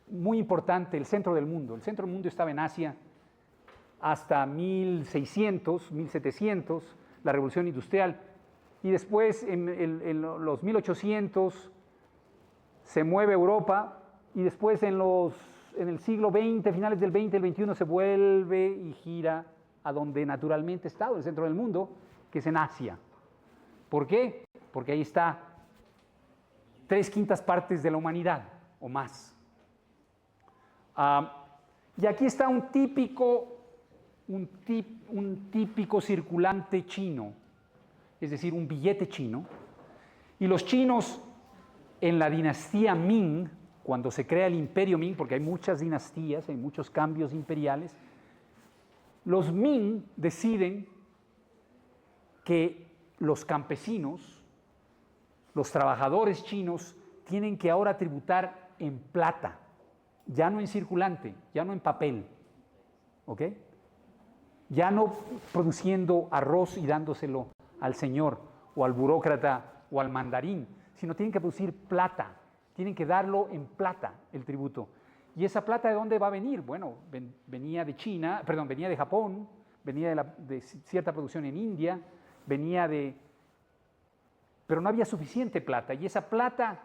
muy importante, el centro del mundo. El centro del mundo estaba en Asia hasta 1600, 1700, la revolución industrial, y después en los 1800 se mueve Europa, y después en el siglo XX, finales del XX, el XXI, se vuelve y gira a donde naturalmente está, el centro del mundo, que es en Asia. ¿Por qué? Porque ahí está 3/5 partes de la humanidad, o más. Y aquí está un típico circulante chino, es decir, un billete chino. Y los chinos en la dinastía Ming, cuando se crea el imperio Ming, porque hay muchas dinastías, hay muchos cambios imperiales, los Ming deciden que los campesinos, los trabajadores chinos, tienen que ahora tributar en plata, ya no en circulante, ya no en papel, ¿ok? Ya no produciendo arroz y dándoselo al señor o al burócrata o al mandarín, sino tienen que producir plata, tienen que darlo en plata el tributo. ¿Y esa plata de dónde va a venir? Bueno, venía de China, perdón, venía de Japón, venía de cierta producción en India, pero no había suficiente plata, y esa plata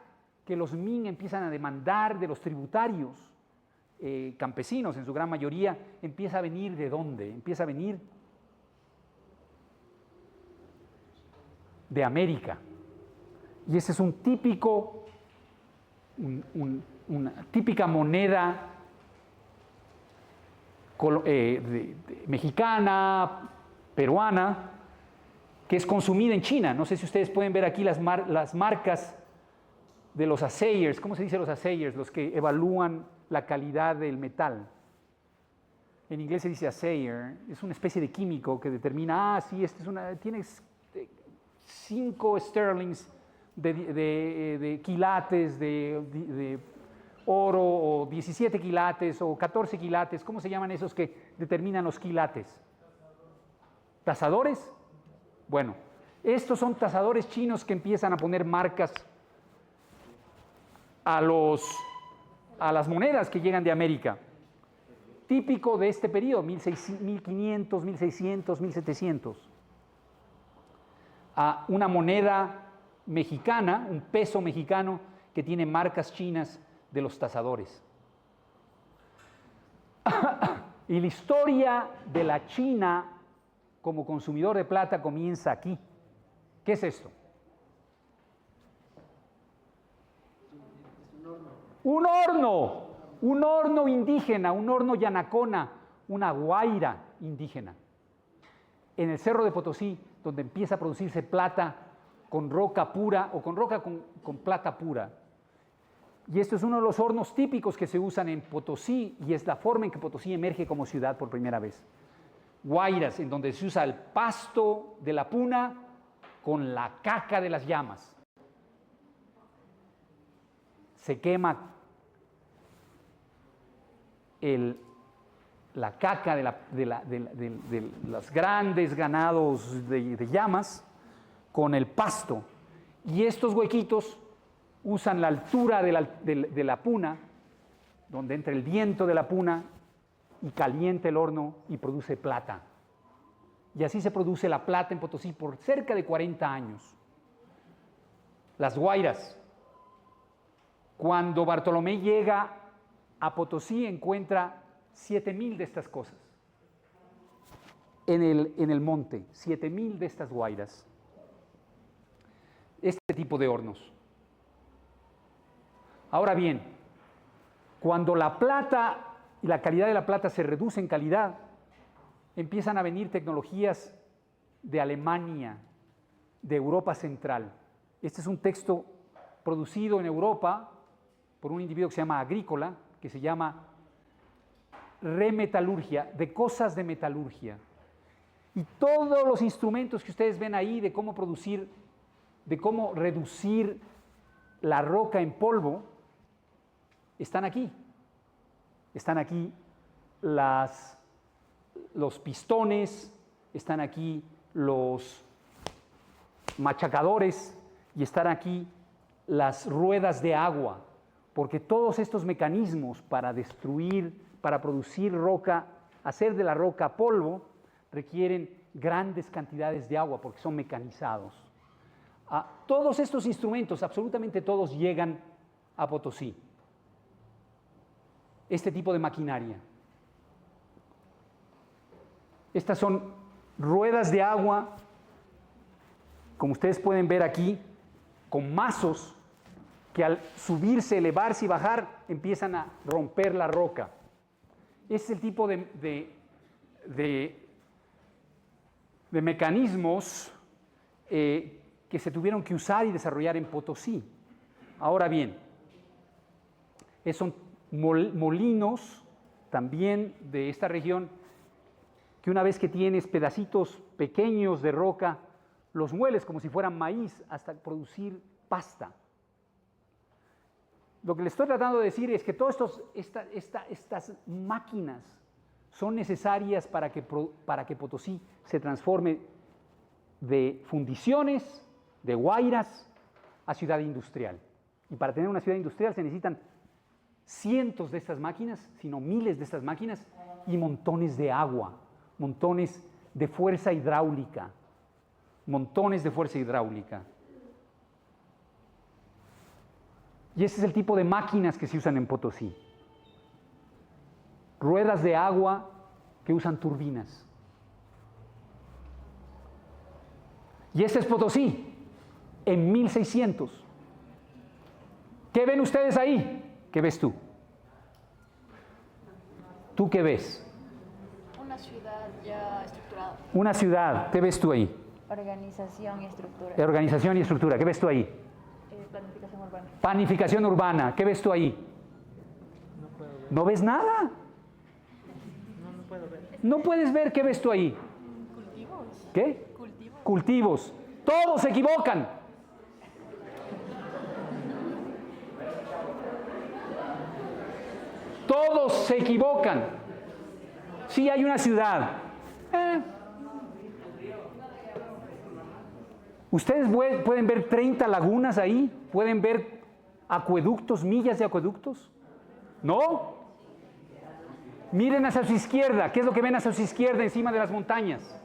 que los Ming empiezan a demandar de los tributarios campesinos, en su gran mayoría, empieza a venir ¿de dónde? Empieza a venir de América. Y ese es una típica moneda mexicana, peruana, que es consumida en China. No sé si ustedes pueden ver aquí las marcas de los assayers. ¿Cómo se dice los assayers? Los que evalúan la calidad del metal. En inglés se dice assayer. Es una especie de químico que determina, sí, tiene 5 sterlings de quilates de oro, o 17 quilates, o 14 quilates. ¿Cómo se llaman esos que determinan los quilates? ¿Tasadores? Bueno, estos son tasadores chinos que empiezan a poner marcas a las monedas que llegan de América. Típico de este periodo, 1500, 1600, 1700. A una moneda mexicana, un peso mexicano que tiene marcas chinas de los tasadores. Y la historia de la China como consumidor de plata comienza aquí. ¿Qué es esto? Un horno indígena, un horno yanacona, una guaira indígena. En el Cerro de Potosí, donde empieza a producirse plata con roca pura o con roca con plata pura. Y esto es uno de los hornos típicos que se usan en Potosí y es la forma en que Potosí emerge como ciudad por primera vez. Guairas, en donde se usa el pasto de la puna con la caca de las llamas. Se quema la caca de los grandes ganados de llamas con el pasto. Y estos huequitos usan la altura de la puna, donde entra el viento de la puna y calienta el horno y produce plata. Y así se produce la plata en Potosí por cerca de 40 años. Las guairas. Cuando Bartolomé llega a Potosí encuentra 7,000 de estas cosas en el monte, 7,000 de estas guairas. Este tipo de hornos. Ahora bien, cuando la plata y la calidad de la plata se reduce en calidad, empiezan a venir tecnologías de Alemania, de Europa Central. Este es un texto producido en Europa por un individuo que se llama Agrícola, que se llama Remetalurgia, de cosas de metalurgia. Y todos los instrumentos que ustedes ven ahí de cómo producir, de cómo reducir la roca en polvo, están aquí. Están aquí los pistones, están aquí los machacadores y están aquí las ruedas de agua, porque todos estos mecanismos para destruir, para producir roca, hacer de la roca polvo, requieren grandes cantidades de agua porque son mecanizados. Todos estos instrumentos, absolutamente todos, llegan a Potosí. Este tipo de maquinaria. Estas son ruedas de agua, como ustedes pueden ver aquí, con mazos que al subirse, elevarse y bajar empiezan a romper la roca. Este es el tipo de mecanismos que se tuvieron que usar y desarrollar en Potosí. Ahora bien, son molinos también de esta región que una vez que tienes pedacitos pequeños de roca, los mueles como si fueran maíz hasta producir pasta. Lo que les estoy tratando de decir es que todas estas máquinas son necesarias para que Potosí se transforme de fundiciones, de guairas, a ciudad industrial. Y para tener una ciudad industrial se necesitan cientos de estas máquinas, sino miles de estas máquinas, y montones de agua, montones de fuerza hidráulica, montones de fuerza hidráulica. Y ese es el tipo de máquinas que se usan en Potosí. Ruedas de agua que usan turbinas. Y este es Potosí, en 1600. ¿Qué ven ustedes ahí? ¿Qué ves tú? ¿Tú qué ves? Una ciudad ya estructurada. Una ciudad. ¿Qué ves tú ahí? Organización y estructura. Organización y estructura. ¿Qué ves tú ahí? Planificación urbana. Planificación urbana. ¿Qué ves tú ahí? ¿No ves nada? No puedo ver. No puedes ver. ¿Qué ves tú ahí? Cultivos. ¿Qué? Cultivos. Cultivos. Todos se equivocan. Todos se equivocan. Sí hay una ciudad. Ustedes pueden ver 30 lagunas ahí, pueden ver acueductos, millas de acueductos. ¿No? Miren hacia su izquierda. ¿Qué es lo que ven hacia su izquierda encima de las montañas?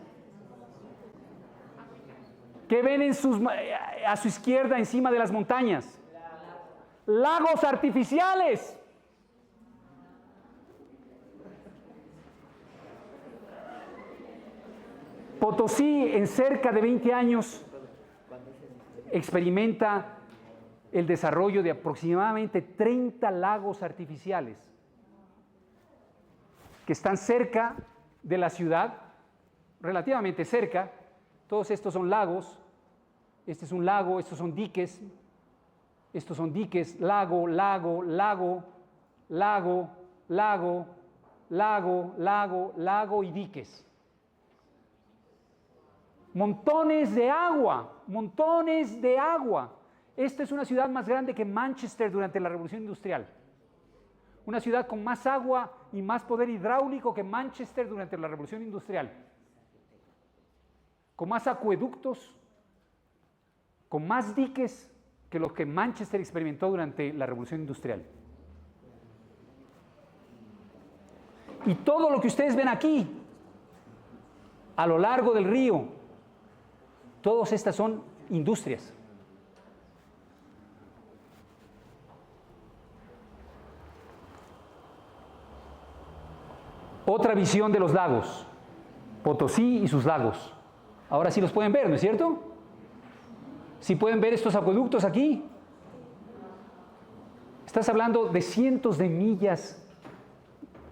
¿Qué ven a su izquierda encima de las montañas? Lagos artificiales. Potosí en cerca de 20 años experimenta el desarrollo de aproximadamente 30 lagos artificiales que están cerca de la ciudad, relativamente cerca. Todos estos son lagos, este es un lago, estos son diques, lago, lago, lago, lago, lago, lago, lago, lago y diques. Montones de agua, montones de agua. Esta es una ciudad más grande que Manchester durante la Revolución Industrial. Una ciudad con más agua y más poder hidráulico que Manchester durante la Revolución Industrial. Con más acueductos, con más diques que los que Manchester experimentó durante la Revolución Industrial. Y todo lo que ustedes ven aquí, a lo largo del río, todas estas son industrias. Otra visión de los lagos, Potosí y sus lagos. Ahora sí los pueden ver, ¿no es cierto? Sí pueden ver estos acueductos aquí. Estás hablando de cientos de millas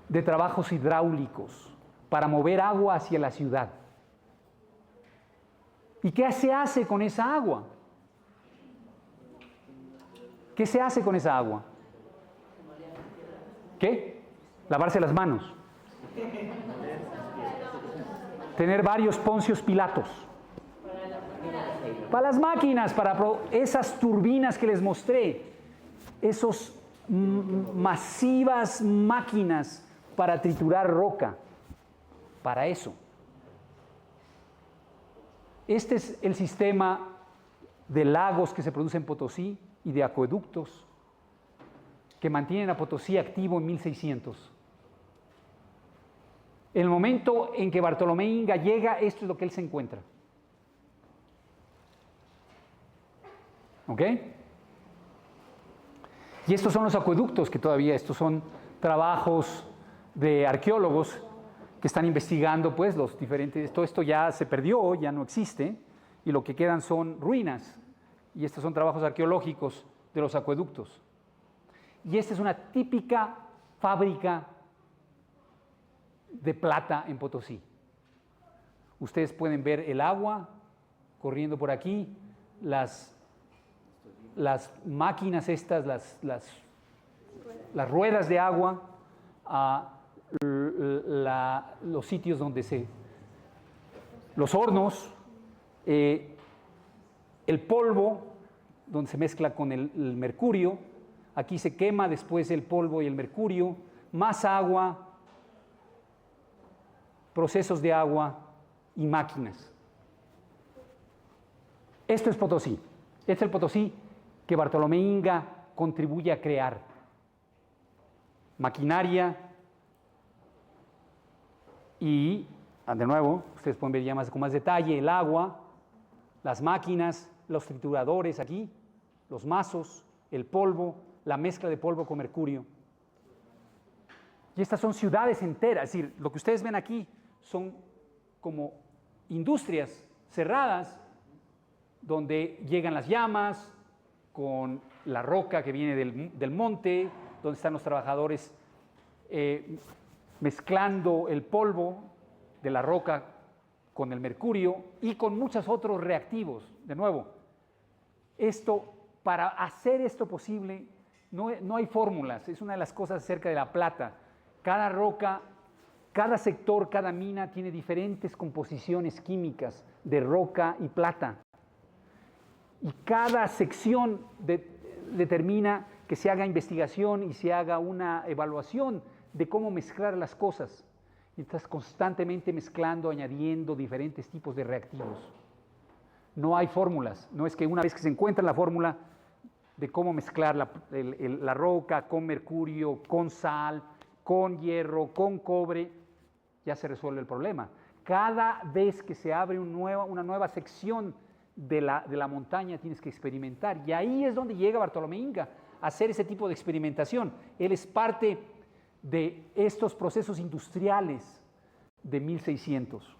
de trabajos hidráulicos para mover agua hacia la ciudad. ¿Y qué se hace con esa agua? ¿Qué se hace con esa agua? ¿Qué? Lavarse las manos. Tener varios Poncios Pilatos. Para las máquinas, para esas turbinas que les mostré, esos masivas máquinas para triturar roca, para eso. Este es el sistema de lagos que se produce en Potosí y de acueductos que mantienen a Potosí activo en 1600. El momento en que Bartolomé Inga llega, esto es lo que él se encuentra. ¿Ok? Y estos son los acueductos que todavía, estos son trabajos de arqueólogos que están investigando pues los diferentes, todo esto ya se perdió, ya no existe, y lo que quedan son ruinas, y estos son trabajos arqueológicos de los acueductos. Y esta es una típica fábrica de plata en Potosí. Ustedes pueden ver el agua corriendo por aquí, las máquinas estas, las ruedas de agua, los sitios donde los hornos, el polvo, donde se mezcla con el mercurio, aquí se quema después el polvo y el mercurio, más agua, procesos de agua y máquinas. Esto es Potosí. Este es el Potosí que Bartolomé Inga contribuye a crear. Maquinaria y, de nuevo, ustedes pueden ver ya con más detalle, el agua, las máquinas, los trituradores aquí, los mazos, el polvo, la mezcla de polvo con mercurio. Y estas son ciudades enteras, es decir, lo que ustedes ven aquí son como industrias cerradas donde llegan las llamas con la roca que viene del monte, donde están los trabajadores mezclando el polvo de la roca con el mercurio y con muchos otros reactivos. De nuevo, para hacer esto posible no hay fórmulas, es una de las cosas acerca de la plata. Cada roca, cada sector, cada mina tiene diferentes composiciones químicas de roca y plata. Y cada sección determina que se haga investigación y se haga una evaluación de cómo mezclar las cosas. Y estás constantemente mezclando, añadiendo diferentes tipos de reactivos. No hay fórmulas, no es que una vez que se encuentra la fórmula de cómo mezclar la roca con mercurio, con sal, con hierro, con cobre, ya se resuelve el problema. Cada vez que se abre una nueva sección de la montaña tienes que experimentar, y ahí es donde llega Bartolomé Inga a hacer ese tipo de experimentación. Él es parte de estos procesos industriales de 1600.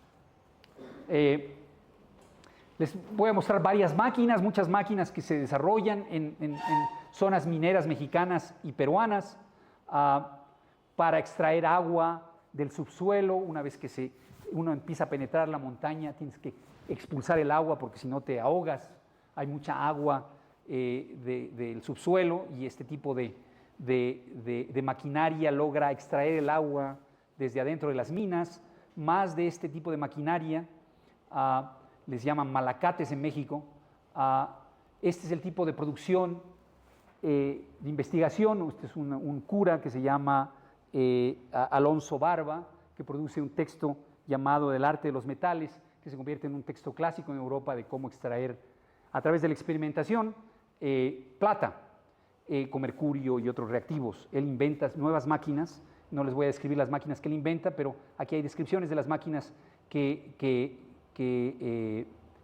Les voy a mostrar varias máquinas, muchas máquinas que se desarrollan en zonas mineras mexicanas y peruanas para extraer agua del subsuelo. Una vez que uno empieza a penetrar la montaña, tienes que expulsar el agua porque si no te ahogas. Hay mucha agua del subsuelo y este tipo de maquinaria logra extraer el agua desde adentro de las minas. Más de este tipo de maquinaria les llaman malacates en México. Este es el tipo de producción de investigación. Este es un cura que se llama Alonso Barba, que produce un texto llamado Del arte de los metales, que se convierte en un texto clásico en Europa de cómo extraer, a través de la experimentación, plata con mercurio y otros reactivos. Él inventa nuevas máquinas. No les voy a describir las máquinas que él inventa, pero aquí hay descripciones de las máquinas que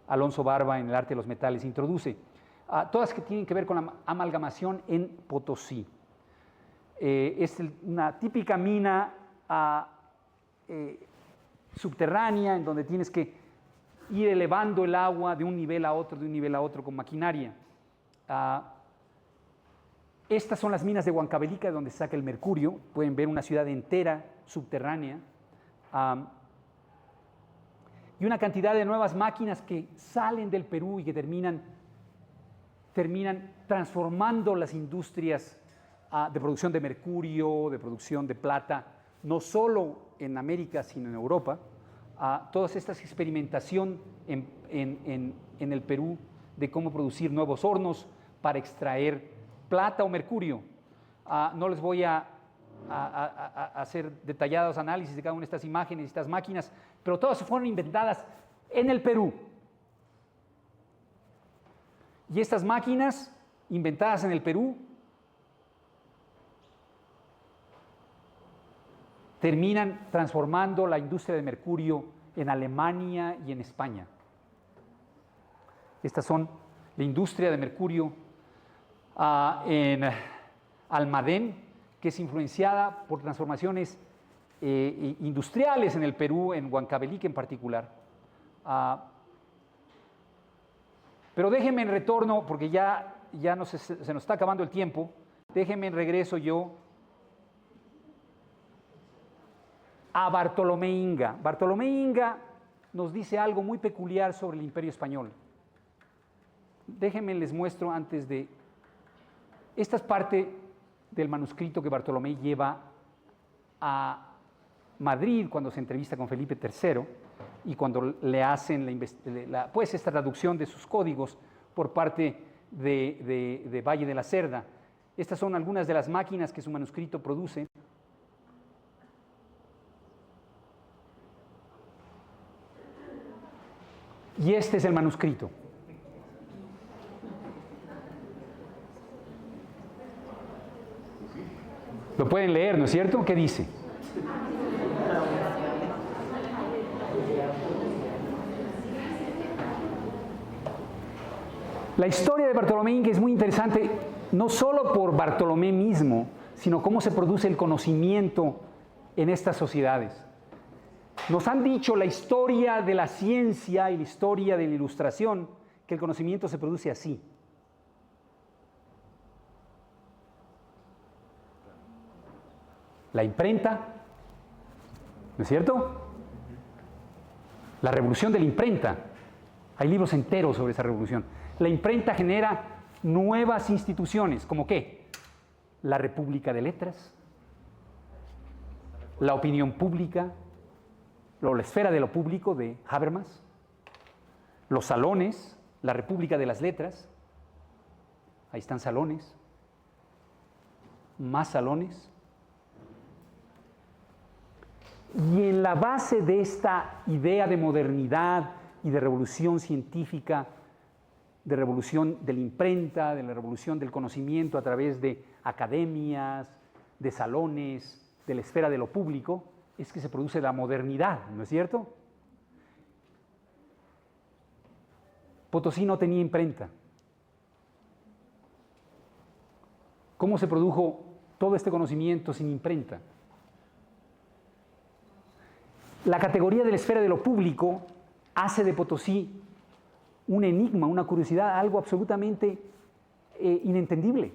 Alonso Barba en el arte de los metales introduce. Todas que tienen que ver con la amalgamación en Potosí. Es una típica mina subterránea en donde tienes que ir elevando el agua de un nivel a otro, con maquinaria. Estas son las minas de Huancavelica, de donde se saca el mercurio. Pueden ver una ciudad entera subterránea. Y una cantidad de nuevas máquinas que salen del Perú y que terminan transformando las industrias de producción de mercurio, de producción de plata, no solo en América, sino en Europa. Todas estas experimentación en el Perú de cómo producir nuevos hornos para extraer plata o mercurio. No les voy a hacer detallados análisis de cada una de estas imágenes y estas máquinas, pero todas fueron inventadas en el Perú. Y estas máquinas inventadas en el Perú terminan transformando la industria de mercurio en Alemania y en España. Estas son la industria de mercurio en Almadén, que es influenciada por transformaciones industriales en el Perú, en Huancavelica en particular. Pero déjenme en retorno, porque ya se nos está acabando el tiempo, déjenme en regreso yo a Bartolomé Inga. Bartolomé Inga nos dice algo muy peculiar sobre el Imperio Español. Déjenme les muestro antes de... Esta es parte del manuscrito que Bartolomé lleva a Madrid cuando se entrevista con Felipe III y cuando le hacen pues esta traducción de sus códigos por parte de Valle de la Cerda. Estas son algunas de las máquinas que su manuscrito produce. Y este es el manuscrito. Lo pueden leer, ¿no es cierto? ¿Qué dice? La historia de Bartolomé Inga es muy interesante, no solo por Bartolomé mismo, sino cómo se produce el conocimiento en estas sociedades. Nos han dicho la historia de la ciencia y la historia de la ilustración, que el conocimiento se produce así. La imprenta, ¿no es cierto? La revolución de la imprenta. Hay libros enteros sobre esa revolución. La imprenta genera nuevas instituciones, ¿como qué? La República de Letras, la opinión pública, la esfera de lo público de Habermas, los salones, la República de las Letras, ahí están salones, más salones. Y en la base de esta idea de modernidad y de revolución científica, de revolución de la imprenta, de la revolución del conocimiento a través de academias, de salones, de la esfera de lo público, es que se produce la modernidad, ¿no es cierto? Potosí no tenía imprenta. ¿Cómo se produjo todo este conocimiento sin imprenta? La categoría de la esfera de lo público hace de Potosí un enigma, una curiosidad, algo absolutamente inentendible.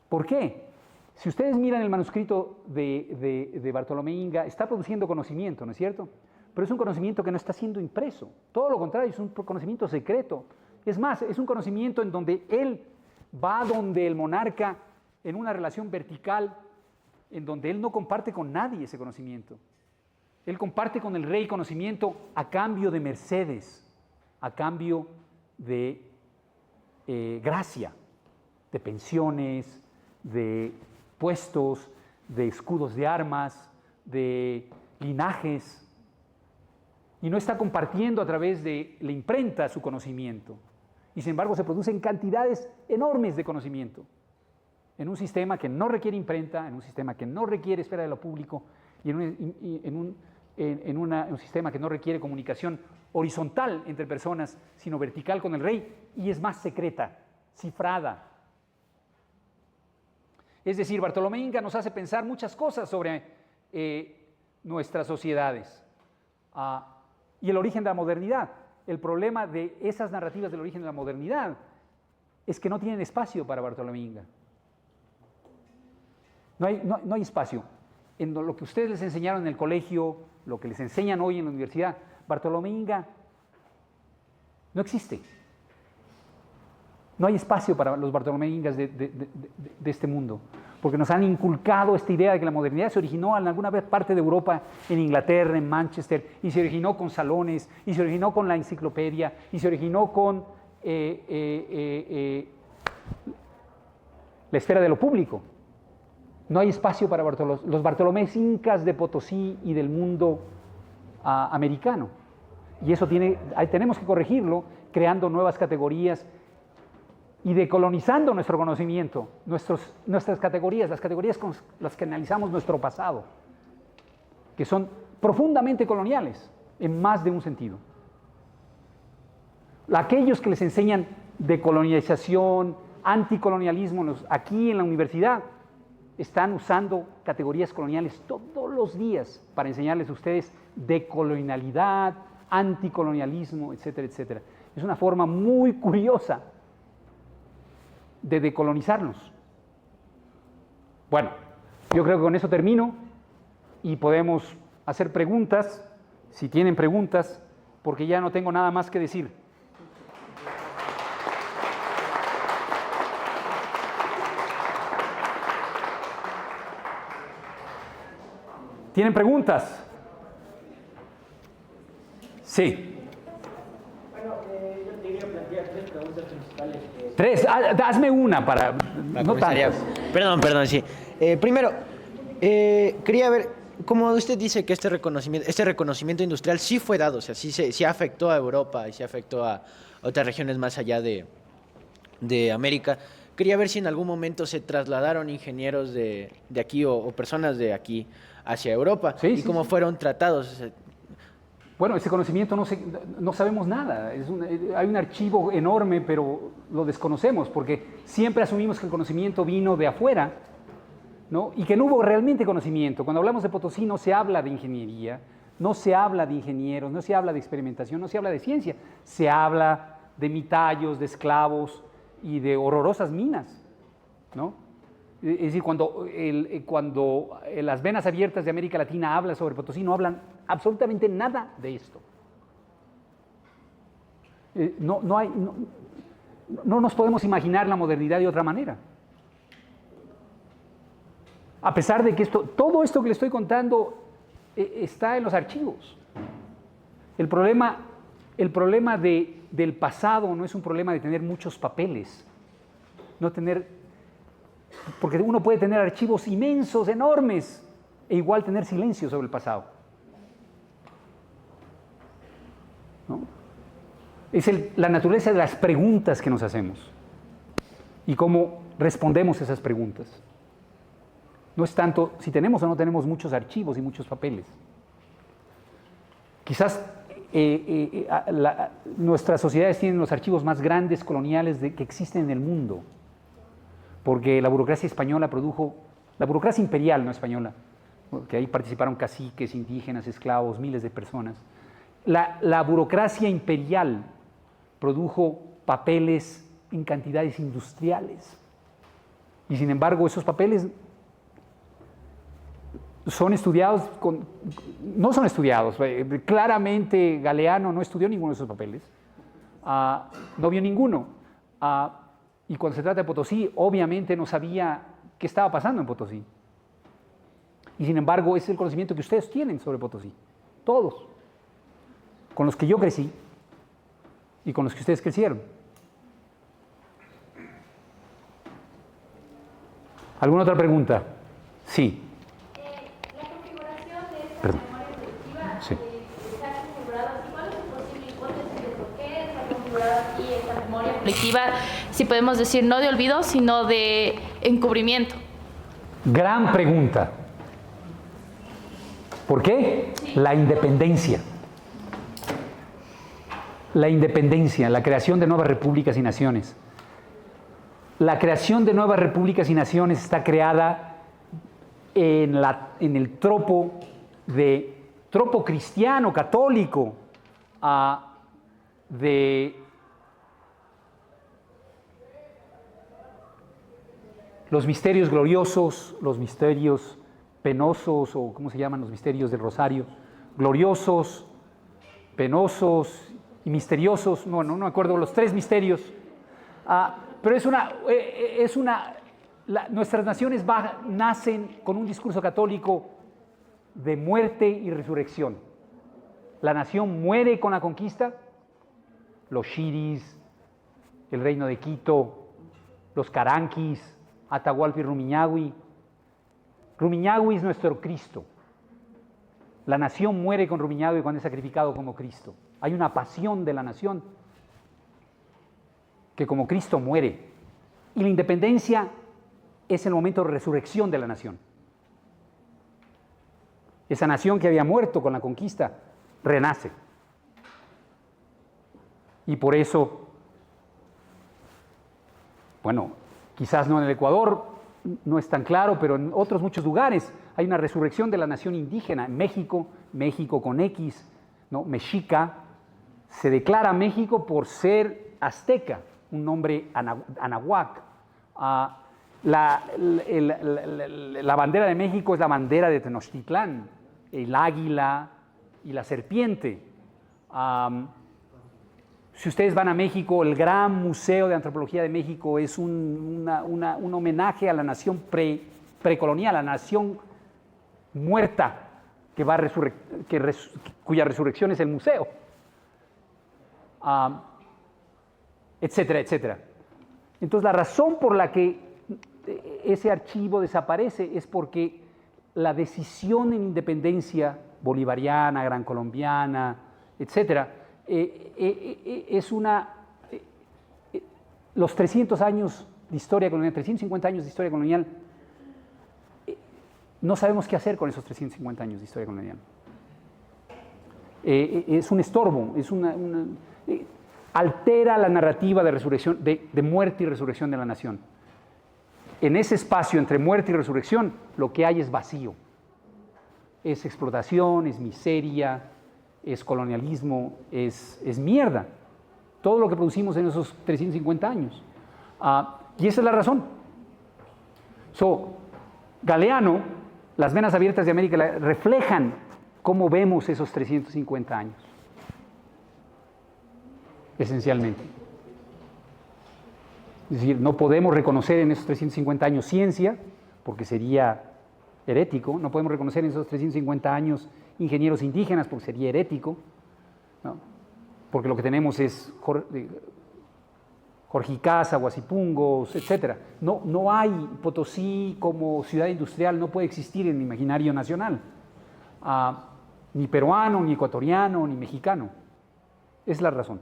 ¿Por qué? Si ustedes miran el manuscrito de Bartolomé Inga, está produciendo conocimiento, ¿no es cierto? Pero es un conocimiento que no está siendo impreso. Todo lo contrario, es un conocimiento secreto. Es más, es un conocimiento en donde él va donde el monarca en una relación vertical, en donde él no comparte con nadie ese conocimiento. Él comparte con el rey conocimiento a cambio de mercedes, a cambio de gracia, de pensiones, de puestos, de escudos de armas, de linajes, y no está compartiendo a través de la imprenta su conocimiento. Y sin embargo se producen cantidades enormes de conocimiento en un sistema que no requiere imprenta, en un sistema que no requiere esfera de lo público y en un sistema que no requiere comunicación horizontal entre personas, sino vertical con el rey, y es más secreta, cifrada. Es decir, Bartolomé Inga nos hace pensar muchas cosas sobre nuestras sociedades y el origen de la modernidad. El problema de esas narrativas del origen de la modernidad es que no tienen espacio para Bartolomé Inga. No hay espacio. En lo que ustedes les enseñaron en el colegio, lo que les enseñan hoy en la universidad, Bartolomé Inga no existe. No hay espacio para los Bartolomé Ingas de este mundo, porque nos han inculcado esta idea de que la modernidad se originó en alguna parte de Europa, en Inglaterra, en Manchester, y se originó con salones, y se originó con la enciclopedia, y se originó con la esfera de lo público. No hay espacio para los Bartolomés Incas de Potosí y del mundo americano. Y eso tenemos que corregirlo, creando nuevas categorías y decolonizando nuestro conocimiento, nuestras categorías, las categorías con las que analizamos nuestro pasado, que son profundamente coloniales en más de un sentido. Aquellos que les enseñan decolonización, anticolonialismo aquí en la universidad, están usando categorías coloniales todos los días para enseñarles a ustedes decolonialidad, anticolonialismo, etcétera, etcétera. Es una forma muy curiosa de decolonizarnos. Bueno, yo creo que con eso termino y podemos hacer preguntas, si tienen preguntas, porque ya no tengo nada más que decir. ¿Tienen preguntas? Sí. Bueno, yo te quería plantear 3 preguntas principales. Hazme una para... No tantas. Perdón, sí. Primero, quería ver, como usted dice que este reconocimiento industrial sí fue dado, o sea, sí afectó a Europa y sí afectó a otras regiones más allá de América. Quería ver si en algún momento se trasladaron ingenieros de aquí o personas de aquí hacia Europa y cómo fueron tratados. Bueno, ese conocimiento no sabemos nada. Hay un archivo enorme, pero lo desconocemos porque siempre asumimos que el conocimiento vino de afuera, ¿no? Y que no hubo realmente conocimiento. Cuando hablamos de Potosí no se habla de ingeniería, no se habla de ingenieros, no se habla de experimentación, no se habla de ciencia. Se habla de mitallos, de esclavos y de horrorosas minas, ¿no? Es decir, cuando las venas abiertas de América Latina hablan sobre Potosí, no hablan absolutamente nada de esto. No nos podemos imaginar la modernidad de otra manera. A pesar de que todo esto que le estoy contando está en los archivos. El problema del pasado no es un problema de tener muchos papeles, porque uno puede tener archivos inmensos, enormes, e igual tener silencio sobre el pasado, ¿no? Es la naturaleza de las preguntas que nos hacemos y cómo respondemos a esas preguntas. No es tanto si tenemos o no tenemos muchos archivos y muchos papeles. Quizás nuestras sociedades tienen los archivos más grandes coloniales que existen en el mundo, porque la burocracia española la burocracia imperial, no española, porque ahí participaron caciques, indígenas, esclavos, miles de personas, La burocracia imperial produjo papeles en cantidades industriales. Y sin embargo, esos papeles son estudiados, no son estudiados. Claramente Galeano no estudió ninguno de esos papeles, no vio ninguno. Y cuando se trata de Potosí, obviamente no sabía qué estaba pasando en Potosí. Y sin embargo, ese es el conocimiento que ustedes tienen sobre Potosí, todos, con los que yo crecí y con los que ustedes crecieron. ¿Alguna otra pregunta? Sí. La configuración de esta Perdón. memoria colectiva Sí. está configurada así. ¿Cuál es su posible hipótesis de por qué está configurada así esta memoria colectiva? Si podemos decir no de olvido, sino de encubrimiento. Gran pregunta. ¿Por qué? La independencia. La independencia, la creación de nuevas repúblicas y naciones. La creación de nuevas repúblicas y naciones está creada en el tropo cristiano, católico, de los misterios gloriosos, los misterios penosos, o ¿cómo se llaman? Los misterios del Rosario, gloriosos, penosos y misteriosos, no me acuerdo, los tres misterios. Pero nuestras naciones nacen con un discurso católico de muerte y resurrección. La nación muere con la conquista, los xiris, el reino de Quito, los caranquis, Atahualpa y Rumiñahui. Rumiñahui es nuestro Cristo. La nación muere con Rumiñahui cuando es sacrificado como Cristo. Hay una pasión de la nación que como Cristo muere. Y la independencia es el momento de resurrección de la nación. Esa nación que había muerto con la conquista renace. Y por eso, bueno, quizás no en el Ecuador, no es tan claro, pero en otros muchos lugares hay una resurrección de la nación indígena. En México, México con X, ¿no? Mexica, se declara México por ser azteca, un nombre anahuac. La bandera de México es la bandera de Tenochtitlán, el águila y la serpiente. Si ustedes van a México, el Gran Museo de Antropología de México es un homenaje a la nación precolonial, a la nación muerta cuya resurrección es el museo, etcétera, etcétera. Entonces, la razón por la que ese archivo desaparece es porque la decisión en independencia bolivariana, gran colombiana, etcétera, los 300 años de historia colonial, 350 años de historia colonial, no sabemos qué hacer con esos 350 años de historia colonial. Es un estorbo, altera la narrativa de resurrección, de muerte y resurrección de la nación. En ese espacio entre muerte y resurrección, lo que hay es vacío. Es explotación, es miseria, es colonialismo, es mierda. Todo lo que producimos en esos 350 años. Y esa es la razón. Galeano, las venas abiertas de América reflejan cómo vemos esos 350 años. Esencialmente. Es decir, no podemos reconocer en esos 350 años ciencia, porque sería herético. No podemos reconocer en esos 350 años ingenieros indígenas, porque sería herético, ¿no? Porque lo que tenemos es Jorgicasa, Huasipungos, etc. No hay Potosí como ciudad industrial, no puede existir en el imaginario nacional, ni peruano, ni ecuatoriano, ni mexicano. Es la razón.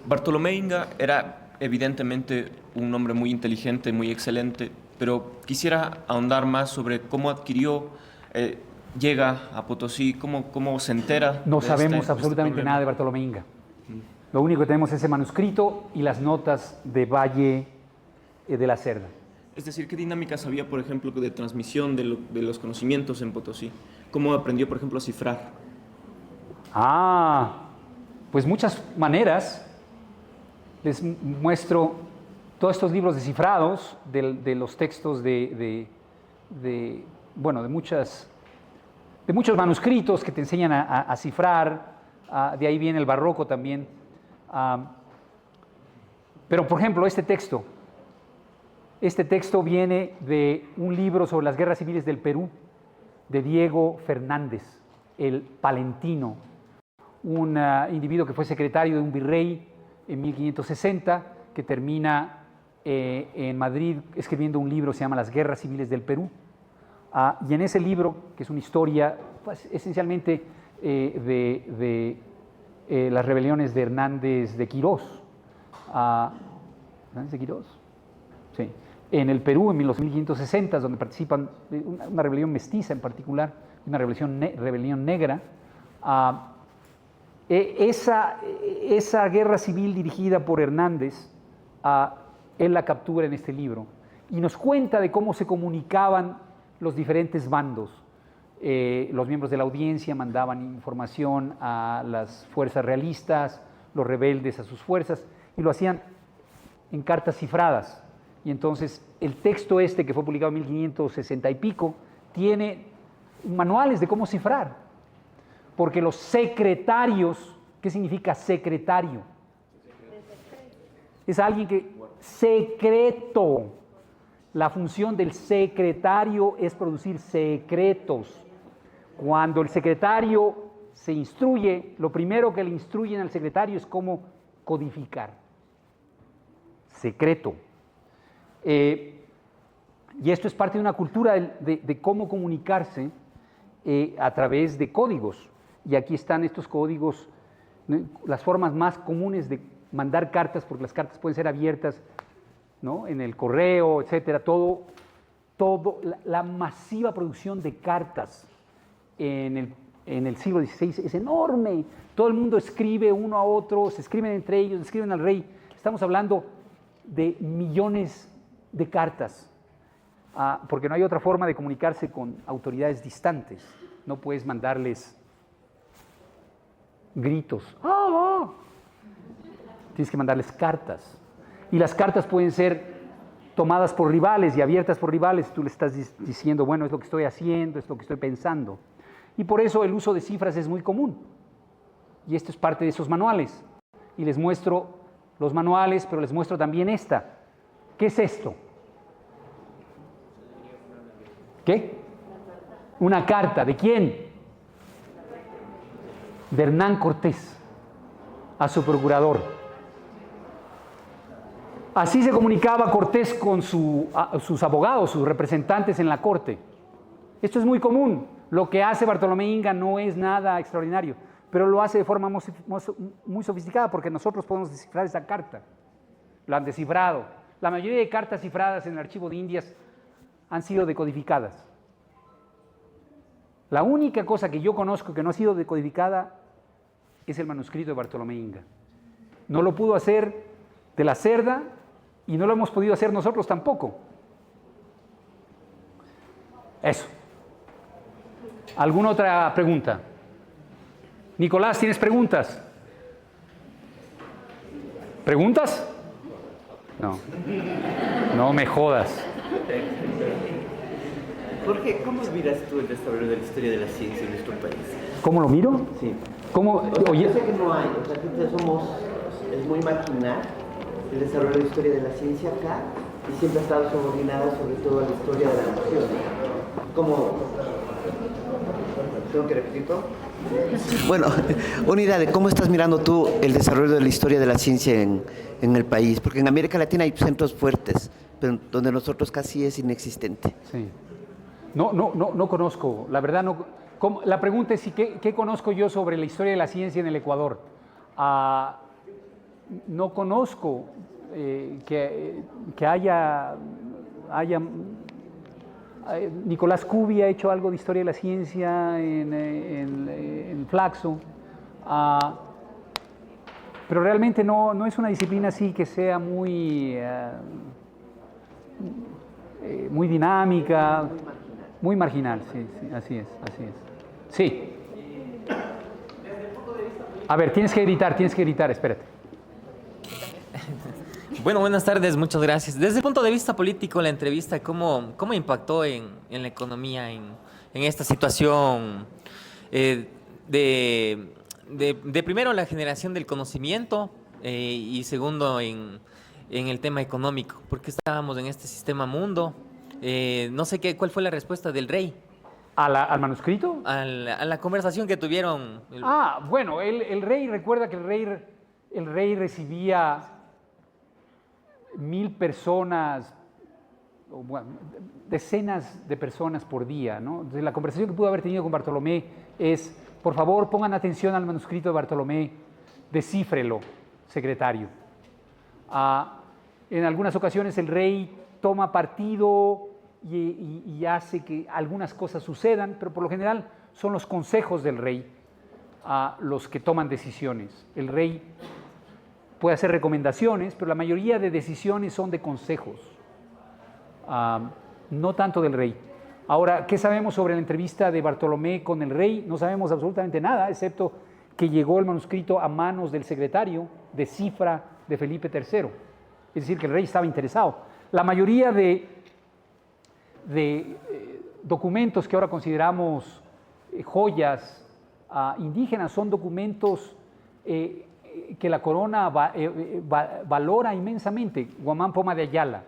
Bartolomé Inga era evidentemente un hombre muy inteligente, muy excelente, pero quisiera ahondar más sobre cómo adquirió, llega a Potosí, cómo se entera. No sabemos absolutamente nada de Bartolomé Inga. Lo único que tenemos es ese manuscrito y las notas de Valle de la Cerda. Es decir, ¿qué dinámicas había, por ejemplo, de transmisión de los conocimientos en Potosí? ¿Cómo aprendió, por ejemplo, a cifrar? Pues muchas maneras. Les muestro todos estos libros descifrados de los textos de muchos manuscritos que te enseñan a cifrar. De ahí viene el barroco también. Pero, por ejemplo, este texto viene de un libro sobre las guerras civiles del Perú, de Diego Fernández, el palentino, un individuo que fue secretario de un virrey en 1560, que termina en Madrid escribiendo un libro que se llama Las guerras civiles del Perú. Y en ese libro, que es una historia pues, esencialmente de las rebeliones de Hernández de Quirós, ¿Hernández de Quirós? Sí. En el Perú, en los 1560, donde participan una rebelión mestiza en particular, una rebelión negra. Esa guerra civil dirigida por Hernández, él la captura en este libro y nos cuenta de cómo se comunicaban los diferentes bandos. Los miembros de la audiencia mandaban información a las fuerzas realistas, los rebeldes a sus fuerzas, y lo hacían en cartas cifradas. Y entonces el texto que fue publicado en 1560 y pico, tiene manuales de cómo cifrar. Porque los secretarios, ¿qué significa secretario? Es alguien que, secreto. La función del secretario es producir secretos. Cuando el secretario se instruye, lo primero que le instruyen al secretario es cómo codificar. Secreto. Y esto es parte de una cultura de cómo comunicarse a través de códigos. Y aquí están estos códigos, ¿no? Las formas más comunes de mandar cartas, porque las cartas pueden ser abiertas, ¿no? En el correo, etcétera. La masiva producción de cartas en el siglo XVI es enorme. Todo el mundo escribe uno a otro, se escriben entre ellos, escriben al rey. Estamos hablando de millones de cartas, porque no hay otra forma de comunicarse con autoridades distantes. No puedes mandarles gritos. Tienes que mandarles cartas. Y las cartas pueden ser tomadas por rivales y abiertas por rivales. Tú le estás diciendo, bueno, es lo que estoy haciendo, es lo que estoy pensando. Y por eso el uso de cifras es muy común. Y esto es parte de esos manuales. Y les muestro los manuales, pero les muestro también esta. ¿Qué es esto? ¿Qué? Una carta. ¿De quién? De Hernán Cortés a su procurador. Así se comunicaba Cortés con sus abogados, sus representantes en la corte. Esto es muy común. Lo que hace Bartolomé Inga no es nada extraordinario, pero lo hace de forma muy sofisticada, porque nosotros podemos descifrar esa carta. Lo han descifrado. La mayoría de cartas cifradas en el Archivo de Indias han sido decodificadas. La única cosa que yo conozco que no ha sido decodificada es el manuscrito de Bartolomé Inga. No lo pudo hacer de la Cerda y no lo hemos podido hacer nosotros tampoco. Eso. ¿Alguna otra pregunta? Nicolás, ¿tienes preguntas? ¿Preguntas? No. No me jodas. Jorge, ¿cómo miras tú el desarrollo de la historia de la ciencia en nuestro país? ¿Cómo lo miro? Sí. ¿Cómo? Yo sé que no hay, es muy marginal el desarrollo de la historia de la ciencia acá y siempre ha estado subordinada sobre todo a la historia de la nación. ¿Cómo? ¿Tengo que repetir todo? Bueno, una idea de cómo estás mirando tú el desarrollo de la historia de la ciencia en el país, porque en América Latina hay centros fuertes, pero donde nosotros casi es inexistente. Sí. No conozco, la verdad no. La pregunta es ¿qué conozco yo sobre la historia de la ciencia en el Ecuador? No conozco que haya Nicolás Cubi ha hecho algo de historia de la ciencia en Flaxo, pero realmente no es una disciplina así que sea muy muy dinámica, muy marginal, sí, sí, así es, así es. Sí. A ver, tienes que gritar, espérate. Bueno, buenas tardes, muchas gracias. Desde el punto de vista político, la entrevista, ¿cómo impactó en la economía, en esta situación de primero la generación del conocimiento y segundo en el tema económico? Porque estábamos en este sistema mundo. No sé cuál fue la respuesta del rey. ¿Al manuscrito? A la conversación que tuvieron. Bueno, el rey, recuerda que el rey recibía 1000 personas, bueno, decenas de personas por día, ¿no? Entonces, la conversación que pudo haber tenido con Bartolomé es, por favor, pongan atención al manuscrito de Bartolomé, descífrelo, secretario. En algunas ocasiones el rey toma partido y hace que algunas cosas sucedan, pero por lo general son los consejos del rey los que toman decisiones. El rey puede hacer recomendaciones, pero la mayoría de decisiones son de consejos, no tanto del rey. Ahora, ¿qué sabemos sobre la entrevista de Bartolomé con el rey? No sabemos absolutamente nada, excepto que llegó el manuscrito a manos del secretario de cifra de Felipe III. Es decir, que el rey estaba interesado. La mayoría de documentos que ahora consideramos joyas indígenas son documentos que la corona valora inmensamente. Guamán Poma de Ayala.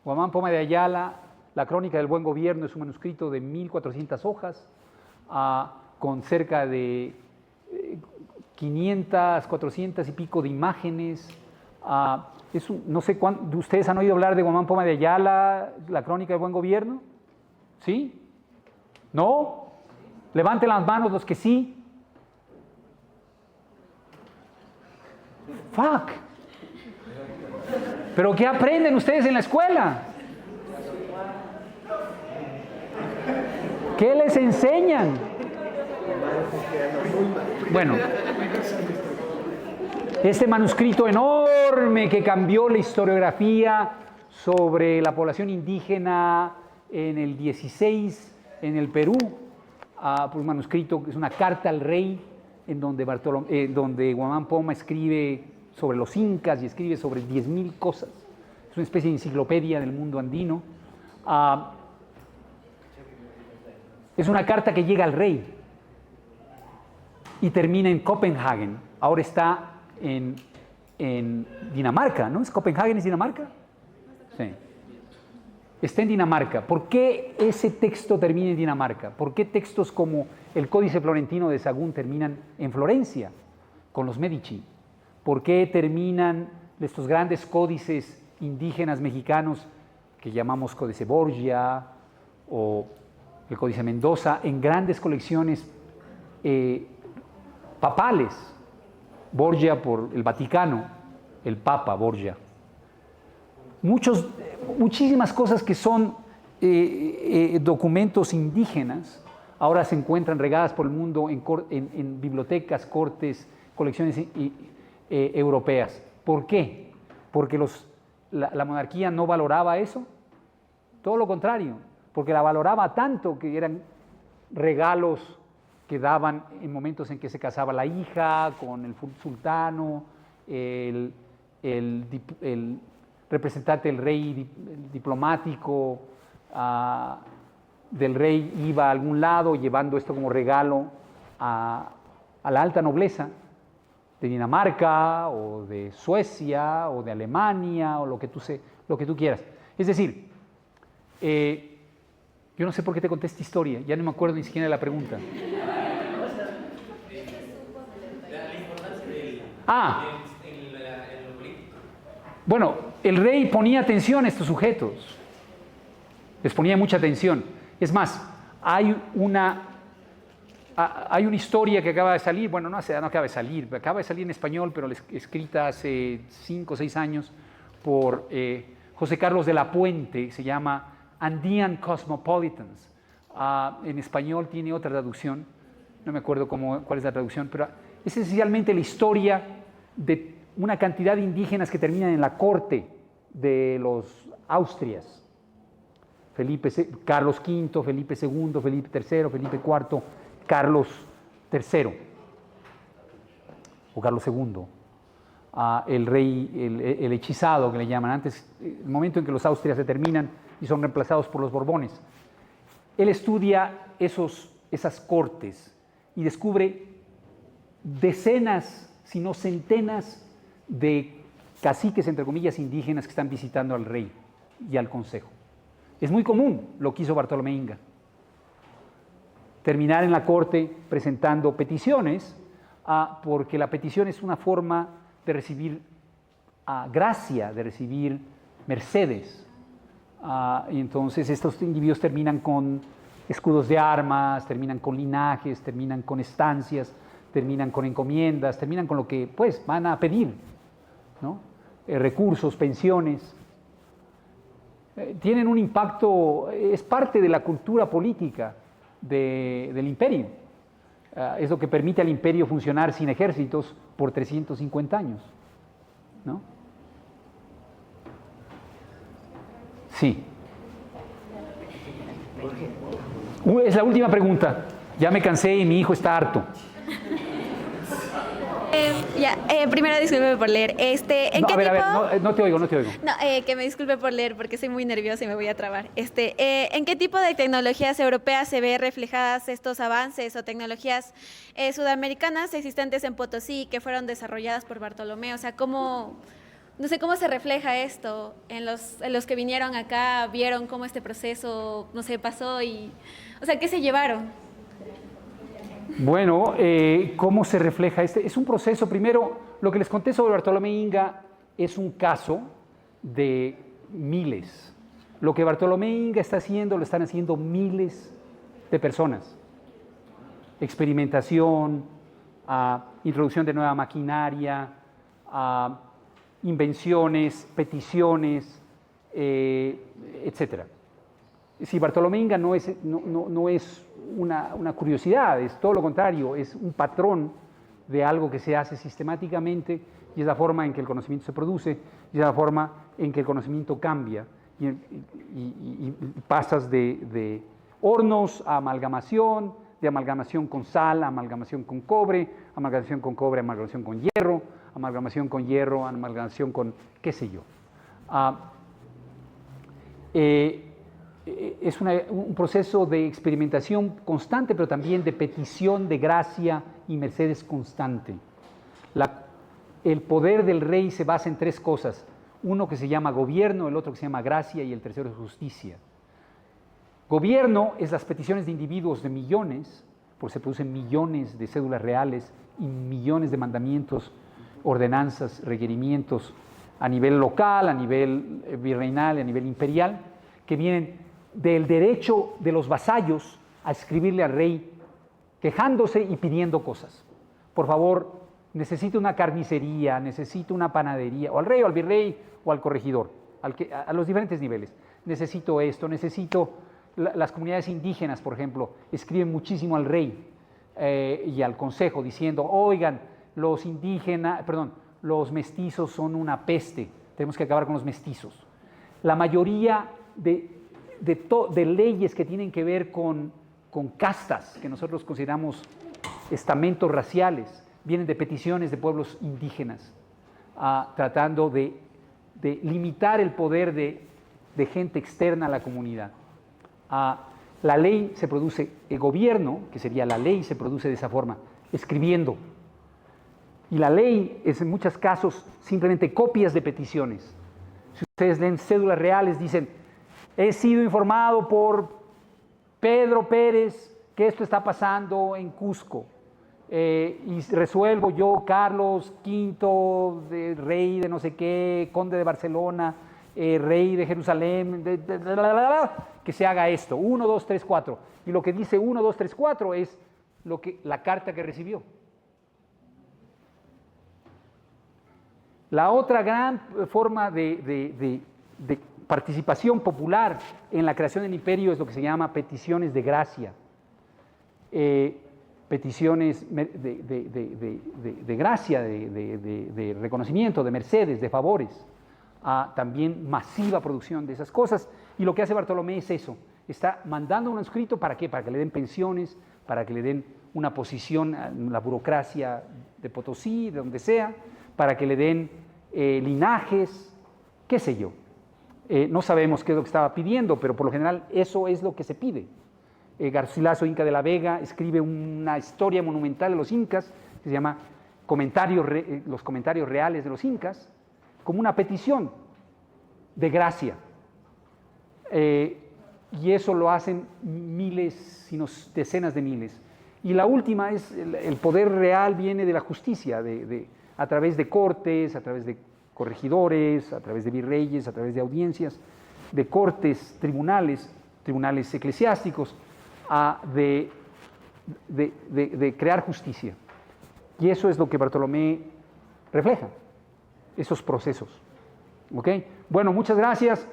Guamán Poma de Ayala, la Crónica del Buen Gobierno, es un manuscrito de 1400 hojas, con cerca de 500, 400 y pico de imágenes. No sé cuántos, ¿ustedes han oído hablar de Guamán Poma de Ayala, la Crónica del Buen Gobierno? ¿Sí? ¿No? Levanten las manos los que sí. Fuck. ¿Pero qué aprenden ustedes en la escuela? ¿Qué les enseñan? Bueno, este manuscrito enorme que cambió la historiografía sobre la población indígena en el 16 en el Perú, pues un manuscrito que es una carta al rey en donde Guamán Poma escribe sobre los incas y escribe sobre 10.000 cosas. Es una especie de enciclopedia del mundo andino. Es una carta que llega al rey y termina en Copenhague. Ahora está en Dinamarca, ¿no? ¿Copenhague es Dinamarca? Sí. Está en Dinamarca. ¿Por qué ese texto termina en Dinamarca? ¿Por qué textos como el Códice Florentino de Sahagún terminan en Florencia con los Medici? ¿Por qué terminan estos grandes códices indígenas mexicanos que llamamos Códice Borgia o el Códice Mendoza en grandes colecciones papales? Borgia por el Vaticano, el Papa Borgia. Muchísimas cosas que son documentos indígenas ahora se encuentran regadas por el mundo en bibliotecas, cortes, colecciones europeas. ¿Por qué? Porque la monarquía no valoraba eso. Todo lo contrario, porque la valoraba tanto que eran regalos que daban en momentos en que se casaba la hija con el sultano, el representante del rey, el diplomático del rey iba a algún lado llevando esto como regalo a la alta nobleza de Dinamarca o de Suecia o de Alemania o lo que tú quieras. Es decir, yo no sé por qué te conté esta historia, ya no me acuerdo ni siquiera de la pregunta. Bueno, el rey ponía atención a estos sujetos, les ponía mucha atención. Es más, hay una historia que acaba de salir, bueno, no acaba de salir en español, pero escrita hace 5 o 6 años por José Carlos de la Puente, se llama Andean Cosmopolitans. En español tiene otra traducción, no me acuerdo cuál es la traducción, pero es esencialmente la historia de una cantidad de indígenas que terminan en la corte de los Austrias, Carlos V, Felipe II, Felipe III, Felipe IV, Carlos III o Carlos II. El rey, el hechizado que le llaman antes, el momento en que los Austrias se terminan y son reemplazados por los Borbones. Él estudia esas cortes y descubre decenas, si no centenas, de caciques, entre comillas, indígenas que están visitando al rey y al consejo. Es muy común lo que hizo Bartolomé Inga. Terminar en la corte presentando peticiones, porque la petición es una forma de recibir gracia, de recibir mercedes. Y entonces estos individuos terminan con escudos de armas, terminan con linajes, terminan con estancias, terminan con encomiendas, terminan con lo que pues van a pedir, ¿no? Recursos, pensiones. Tienen un impacto, es parte de la cultura política del imperio. Es lo que permite al imperio funcionar sin ejércitos por 350 años, ¿no? Sí. Es la última pregunta. Ya me cansé y mi hijo está harto. Primero discúlpeme por leer. ¿En qué tipo? No te oigo. No, que me disculpe por leer porque soy muy nerviosa y me voy a trabar. ¿En qué tipo de tecnologías europeas se ve reflejadas estos avances o tecnologías sudamericanas existentes en Potosí que fueron desarrolladas por Bartolomé? O sea, no sé cómo se refleja esto en los que vinieron acá, vieron cómo este proceso, no sé, pasó o sea, ¿qué se llevaron? Bueno, ¿cómo se refleja este? Es un proceso, primero, lo que les conté sobre Bartolomé Inga es un caso de miles. Lo que Bartolomé Inga está haciendo, lo están haciendo miles de personas. Experimentación, introducción de nueva maquinaria, invenciones, peticiones, etc. Si Bartolomé Inga no es una curiosidad, es todo lo contrario, es un patrón de algo que se hace sistemáticamente y es la forma en que el conocimiento se produce y es la forma en que el conocimiento cambia y pasas de hornos a amalgamación, de amalgamación con sal, a amalgamación con cobre, amalgamación con cobre, amalgamación con hierro, amalgamación con hierro, amalgamación con qué sé yo. Es un proceso de experimentación constante, pero también de petición de gracia y mercedes constante. El poder del rey se basa en tres cosas. Uno que se llama gobierno, el otro que se llama gracia y el tercero es justicia. Gobierno es las peticiones de individuos de millones, porque se producen millones de cédulas reales y millones de mandamientos, ordenanzas, requerimientos a nivel local, a nivel virreinal, a nivel imperial, que vienen del derecho de los vasallos a escribirle al rey quejándose y pidiendo cosas. Por favor, necesito una carnicería, necesito una panadería, o al rey o al virrey o al corregidor, a los diferentes niveles. Necesito esto, las comunidades indígenas, por ejemplo, escriben muchísimo al rey y al consejo diciendo, oigan, los mestizos son una peste, tenemos que acabar con los mestizos. La mayoría de leyes que tienen que ver con castas, que nosotros consideramos estamentos raciales, vienen de peticiones de pueblos indígenas, tratando de limitar el poder de gente externa a la comunidad. La ley se produce, el gobierno, que sería la ley, se produce de esa forma, escribiendo. Y la ley es en muchos casos simplemente copias de peticiones. Si ustedes leen cédulas reales, dicen, he sido informado por Pedro Pérez que esto está pasando en Cusco y resuelvo yo, Carlos V, rey de no sé qué, conde de Barcelona, rey de Jerusalén, que se haga esto, 1, 2, 3, 4. Y lo que dice 1, 2, 3, 4 es la carta que recibió. La otra gran forma de participación popular en la creación del imperio es lo que se llama peticiones de gracia, peticiones de gracia, de reconocimiento, de mercedes, de favores. a también masiva producción de esas cosas. Y lo que hace Bartolomé es eso, está mandando un manuscrito, ¿para qué? Para que le den pensiones, para que le den una posición en la burocracia de Potosí, de donde sea, para que le den linajes, qué sé yo. No sabemos qué es lo que estaba pidiendo, pero por lo general eso es lo que se pide. Garcilaso Inca de la Vega escribe una historia monumental de los incas, que se llama Los comentarios reales de los incas, como una petición de gracia. Y eso lo hacen miles, sino decenas de miles. Y la última es, el poder real viene de la justicia, a través de cortes, a través de corregidores, a través de virreyes, a través de audiencias, de cortes, tribunales eclesiásticos, de crear justicia. Y eso es lo que Bartolomé refleja, esos procesos. ¿Ok? Bueno, muchas gracias.